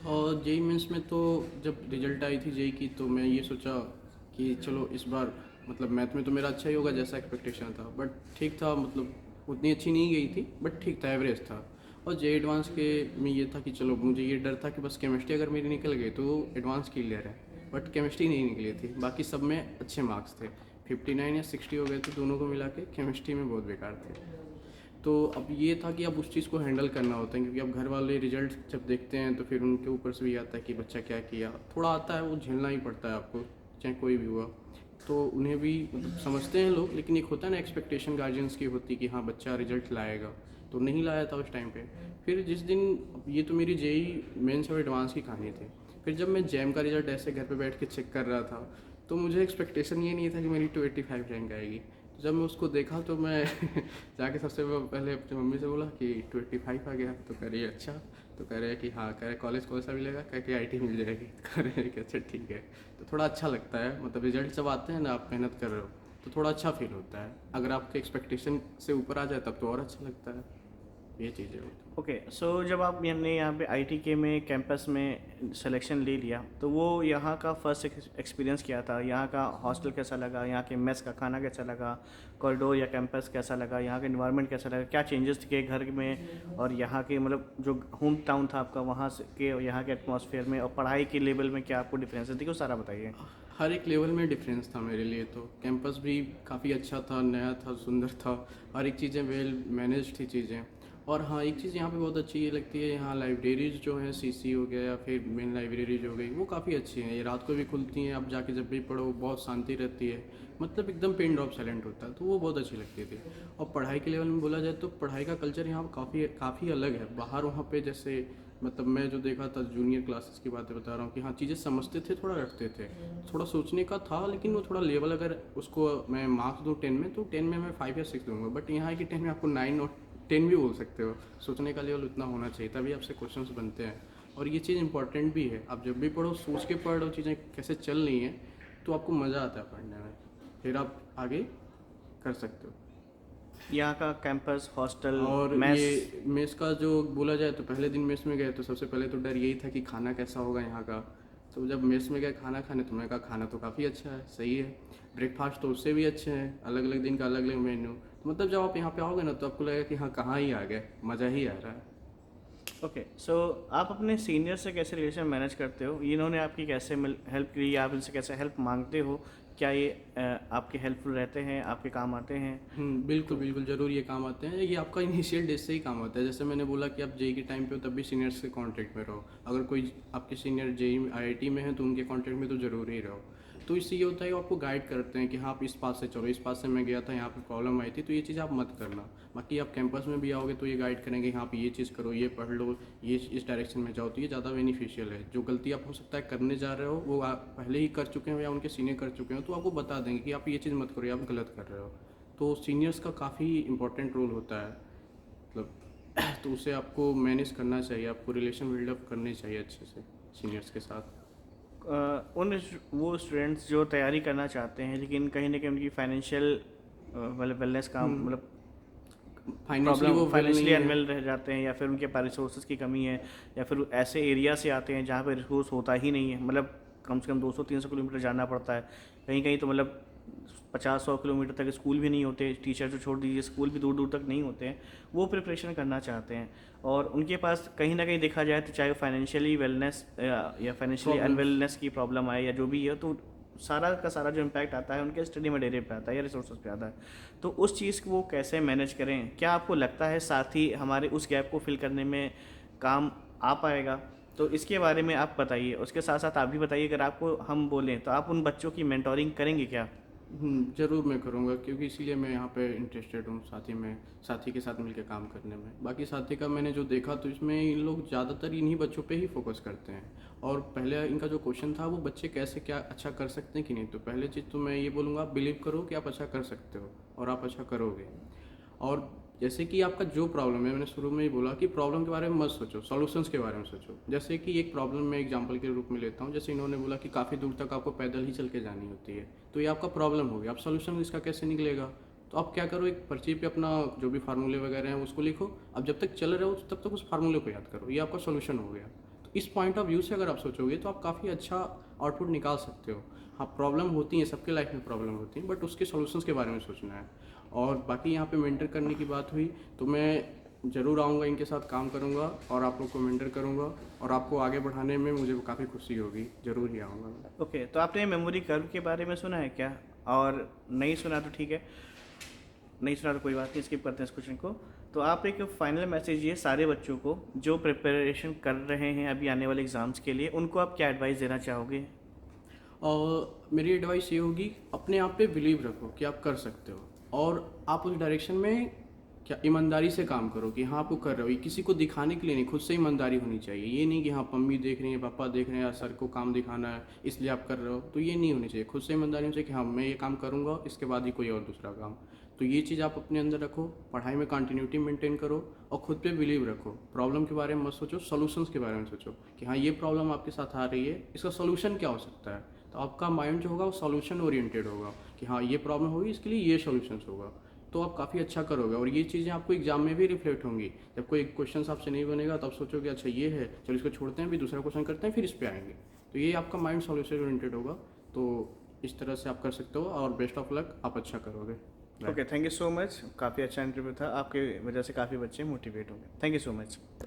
और जेई मेंस में तो जब रिजल्ट आई थी जेई की, तो मैं ये सोचा कि चलो इस बार मतलब मैथ में तो मेरा अच्छा ही होगा जैसा एक्सपेक्टेशन था, बट ठीक था, मतलब उतनी अच्छी नहीं गई थी बट ठीक था, एवरेज था। और जेई एडवांस के में ये था कि चलो मुझे ये डर था कि बस केमिस्ट्री अगर मेरी निकल गई तो एडवांस क्लियर है, बट केमिस्ट्री नहीं निकली थी, बाकी सब में अच्छे मार्क्स थे, 59 या 60 हो गए थे, दोनों को मिला के केमिस्ट्री में बहुत बेकार थे। तो अब ये था कि अब उस चीज़ को हैंडल करना होता है, क्योंकि अब घर वाले रिजल्ट जब देखते हैं तो फिर उनके ऊपर से भी आता है कि बच्चा क्या किया, थोड़ा आता है, वो झेलना ही पड़ता है आपको, चाहे कोई भी हुआ। तो उन्हें भी मतलब समझते हैं लोग, लेकिन एक होता है ना एक्सपेक्टेशन गार्जियंस की होती कि हाँ बच्चा रिजल्ट लाएगा, तो नहीं लाया था उस टाइम पे। फिर जिस दिन, ये तो मेरी जेई मेंस और एडवांस की कहानी थी, फिर जब मैं जैम का रिजल्ट ऐसे घर पे बैठ के चेक कर रहा था, तो मुझे एक्सपेक्टेशन ये नहीं था कि मेरी 285 रैंक आएगी। जब मैं उसको देखा तो मैं जाके सबसे पहले अपनी मम्मी से बोला कि 285 आ गया, तो कह रही है अच्छा, तो कह रहे हैं कि हाँ, कह रहे कॉलेज कौन सा मिलेगा, कह के आईटी मिल जाएगी, कह रहे हैं कि अच्छा ठीक है। तो थोड़ा अच्छा लगता है, मतलब रिजल्ट जब आते हैं ना, आप मेहनत कर रहे हो तो थोड़ा अच्छा फील होता है, अगर आपके एक्सपेक्टेशन से ऊपर आ जाए तब तो और अच्छा लगता है। ये चीज़ें होती ओके, सो जब आप यानी यहाँ पे आईटी के में कैंपस में सिलेक्शन ले लिया, तो वो यहाँ का फर्स्ट एक्सपीरियंस क्या था? यहाँ का हॉस्टल कैसा लगा? यहाँ के मेस का खाना कैसा लगा? कॉरिडोर या कैंपस कैसा लगा? यहाँ का इन्वायरमेंट कैसा लगा? क्या चेंजेस थे घर में और यहाँ के मतलब जो होम टाउन था आपका, वहाँ से के यहाँ के एटमॉस्फेयर में और पढ़ाई के लेवल में क्या आपको डिफरेंसेस थे? वो सारा बताइए। हर एक लेवल में डिफरेंस था मेरे लिए। तो कैंपस भी काफ़ी अच्छा था, नया था, सुंदर था, हर एक चीज़ें वेल मैनेज थी चीज़ें। और हाँ, एक चीज़ यहाँ पे बहुत अच्छी ये लगती है, यहाँ लाइब्रेरीज जो हैं, सीसी हो गया या फिर मेन लाइब्रेरीज हो गई, वो काफ़ी अच्छी हैं। ये रात को भी खुलती हैं, आप जाके जब भी पढ़ो बहुत शांति रहती है, मतलब एकदम पिन ड्रॉप साइलेंट होता है, तो वो बहुत अच्छी लगती थी। और पढ़ाई के लेवल में बोला जाए तो पढ़ाई का कल्चर यहाँ काफ़ी काफ़ी अलग है। बाहर वहाँ पे जैसे मतलब मैं जो देखा था जूनियर क्लासेस की बातें बता रहा हूँ कि हाँ, चीज़ें समझते थे, थोड़ा रखते थे, थोड़ा सोचने का था, लेकिन वो थोड़ा लेवल अगर उसको मैं मार्क्स दूँ 10 में, तो 10 में मैं 5 या 6 दूंगा। बट यहाँ है कि 10 में आपको 9 और 10 भी बोल सकते हो। सोचने का लेवल उतना होना चाहिए, तभी आपसे क्वेश्चंस बनते हैं। और ये चीज़ इंपॉर्टेंट भी है, आप जब भी पढ़ो सोच के पढ़ो चीज़ें कैसे चल रही हैं, तो आपको मज़ा आता है पढ़ने में, फिर आप आगे कर सकते हो। यहाँ का कैंपस, हॉस्टल, और मैस। ये मेस का जो बोला जाए तो पहले दिन मेस में गए तो सबसे पहले तो डर यही था कि खाना कैसा होगा यहाँ का। तो जब मेस में गए खाना खाने, तो मैंने कहा खाना तो काफ़ी अच्छा है, सही है। ब्रेकफास्ट तो उससे भी अच्छे हैं, अलग अलग दिन का अलग अलग मेन्यू। तो मतलब जब आप यहाँ पे आओगे ना, तो आपको लगेगा कि हाँ, कहाँ ही आ गए, मज़ा ही आ रहा है। ओके, सो आप अपने सीनियर से कैसे रिलेशन मैनेज करते हो? इन्होंने आपकी कैसे हेल्प की, आप इनसे कैसे हेल्प मांगते हो? क्या ये आपके हेल्पफुल रहते हैं, आपके काम आते हैं? बिल्कुल बिल्कुल ज़रूर ये काम आते हैं। ये आपका इनिशियल डेज से ही काम आता है। जैसे मैंने बोला कि आप जेई के टाइम पे हो, तब भी सीनियर्स के कांटेक्ट में रहो। अगर कोई आपके सीनियर जेई आईआईटी में है, तो उनके कांटेक्ट में तो ज़रूर ही रहो। तो इससे ये होता है, वो आपको गाइड करते हैं कि हाँ, आप इस पास से चलो, इस पास से मैं गया था, यहाँ पे प्रॉब्लम आई थी, तो ये चीज़ आप मत करना। बाकी आप कैंपस में भी आओगे तो ये गाइड करेंगे, हाँ, आप ये चीज़ करो, ये पढ़ लो, ये इस डायरेक्शन में जाओ, तो ये ज़्यादा बेनिफिशियल है। जो गलती आप हो सकता है करने जा रहे हो, वो आप पहले ही कर चुके हो या उनके सीनियर कर चुके हो, तो आपको बता देंगे कि आप ये चीज़ मत करो, ये आप गलत कर रहे हो। तो सीनियर्स का काफ़ी इंपॉर्टेंट रोल होता है, मतलब तो उसे आपको मैनेज करना चाहिए, आपको रिलेशन बिल्डअप करने चाहिए अच्छे से सीनियर्स के साथ। वो स्टूडेंट्स जो तैयारी करना चाहते हैं, लेकिन कहीं ना कहीं उनकी फाइनेंशियल मतलब वेलनेस का मतलब फाइनेंशियली प्रॉब्लम, वो वेल फाइनेंशियली नहीं है। अनवेल रह जाते हैं, या फिर उनके पास रिसोर्सेज की कमी है, या फिर ऐसे एरिया से आते हैं जहाँ पे रिसोर्स होता ही नहीं है, मतलब कम से कम 200-300 किलोमीटर जाना पड़ता है। कहीं कहीं तो मतलब 50-100 किलोमीटर तक स्कूल भी नहीं होते, टीचर तो छोड़ दीजिए, स्कूल भी दूर दूर तक नहीं होते हैं। वो प्रिपरेशन करना चाहते हैं और उनके पास कहीं ना कहीं देखा जाए तो चाहे फाइनेंशियली वेलनेस या फाइनेंशियली प्रॉब्लम्स। अनवेलनेस की प्रॉब्लम आए या जो भी है, तो सारा का सारा जो इम्पैक्ट आता है उनके स्टडी मटेरियल पे आता है या रिसोर्सेज पे आता है। तो उस चीज़ को वो कैसे मैनेज करें? क्या आपको लगता है साथी हमारे उस गैप को फिल करने में काम आ पाएगा? तो इसके बारे में आप बताइए। उसके साथ साथ आप भी बताइए, अगर आपको हम बोलें तो आप उन बच्चों की मेंटोरिंग करेंगे क्या? ज़रूर मैं करूँगा, क्योंकि इसीलिए मैं यहाँ पे इंटरेस्टेड हूँ साथी के साथ मिलकर काम करने में। बाकी साथी का मैंने जो देखा, तो इसमें इन लोग ज़्यादातर इन्हीं बच्चों पे ही फोकस करते हैं। और पहले इनका जो क्वेश्चन था, वो बच्चे कैसे क्या अच्छा कर सकते हैं कि नहीं। तो पहले चीज़ तो मैं ये बोलूँगा, आप बिलीव करो कि आप अच्छा कर सकते हो और आप अच्छा करोगे। और जैसे कि आपका जो प्रॉब्लम है, मैंने शुरू में ही बोला कि प्रॉब्लम के बारे में मत सोचो, सॉल्यूशंस के बारे में सोचो। जैसे कि एक प्रॉब्लम मैं एग्जांपल के रूप में लेता हूँ, जैसे इन्होंने बोला कि काफ़ी दूर तक आपको पैदल ही चल के जानी होती है, तो ये आपका प्रॉब्लम हो गया। अब सॉल्यूशन इसका कैसे निकलेगा? तो आप क्या करो, एक पर्ची पे अपना जो भी फार्मूले वगैरह हैं उसको लिखो। अब जब तक चल रहे हो तब तक उस फार्मूले को याद करो, ये आपका सोल्यूशन हो गया। तो इस पॉइंट ऑफ व्यू से अगर आप सोचोगे, तो आप काफ़ी अच्छा आउटपुट निकाल सकते हो। हाँ, प्रॉब्लम होती है, सबके लाइफ में प्रॉब्लम होती है, बट उसके सॉल्यूशंस के बारे में सोचना है। और बाकी यहाँ पे मेंटर करने की बात हुई, तो मैं ज़रूर आऊँगा, इनके साथ काम करूँगा और आप लोग को मेंटर करूँगा, और आपको आगे बढ़ाने में मुझे काफ़ी खुशी होगी। ज़रूर ही आऊँगा मैं। ओके, तो आपने मेमोरी कर्व के बारे में सुना है क्या? और नहीं सुना तो ठीक है, नहीं सुना तो कोई बात नहीं, स्किप करते हैं इस क्वेश्चन को। तो आप एक फाइनल मैसेज ये सारे बच्चों को जो प्रिपरेशन कर रहे हैं अभी आने वाले एग्ज़ाम्स के लिए, उनको आप क्या एडवाइस देना चाहोगे? और मेरी एडवाइस ये होगी, अपने आप पे बिलीव रखो कि आप कर सकते हो, और आप उस डायरेक्शन में क्या ईमानदारी से काम करो कि हाँ, आपको कर रहे हो। ये किसी को दिखाने के लिए नहीं, खुद से ईमानदारी होनी चाहिए। ये नहीं कि हाँ, मम्मी देख रही है, पापा देख रहे हैं, सर को काम दिखाना है इसलिए आप कर रहे हो, तो ये नहीं होनी चाहिए। खुद से ईमानदारी होनी चाहिए कि हाँ, मैं ये काम करूँगा, इसके बाद ही कोई और दूसरा काम। तो ये चीज़ आप अपने अंदर रखो, पढ़ाई में कंटिन्यूटी मेंटेन करो और खुद पे बिलीव रखो। प्रॉब्लम के बारे में मत सोचो, सॉल्यूशंस के बारे में सोचो कि हाँ, ये प्रॉब्लम आपके साथ आ रही है, इसका सॉल्यूशन क्या हो सकता है। तो आपका माइंड जो होगा वो सॉल्यूशन ओरिएंटेड होगा कि हाँ, ये प्रॉब्लम होगी, इसके लिए ये सॉल्यूशंस होगा। तो आप काफ़ी अच्छा करोगे। और ये चीज़ें आपको एग्जाम में भी रिफ्लेक्ट होंगी। जब कोई क्वेश्चन आपसे नहीं बनेगा तब सोचोगे अच्छा ये है, चलो इसको छोड़ते हैं, भी दूसरा क्वेश्चन करते हैं, फिर इस पे आएंगे। तो ये आपका माइंड सॉल्यूशन ओरिएंटेड होगा। तो इस तरह से आप कर सकते हो और बेस्ट ऑफ लक, आप अच्छा करोगे। Okay, thank you so much. काफ़ी अच्छा इंटरव्यू था, आपके वजह से काफ़ी बच्चे मोटिवेट हो गए। Thank you so much.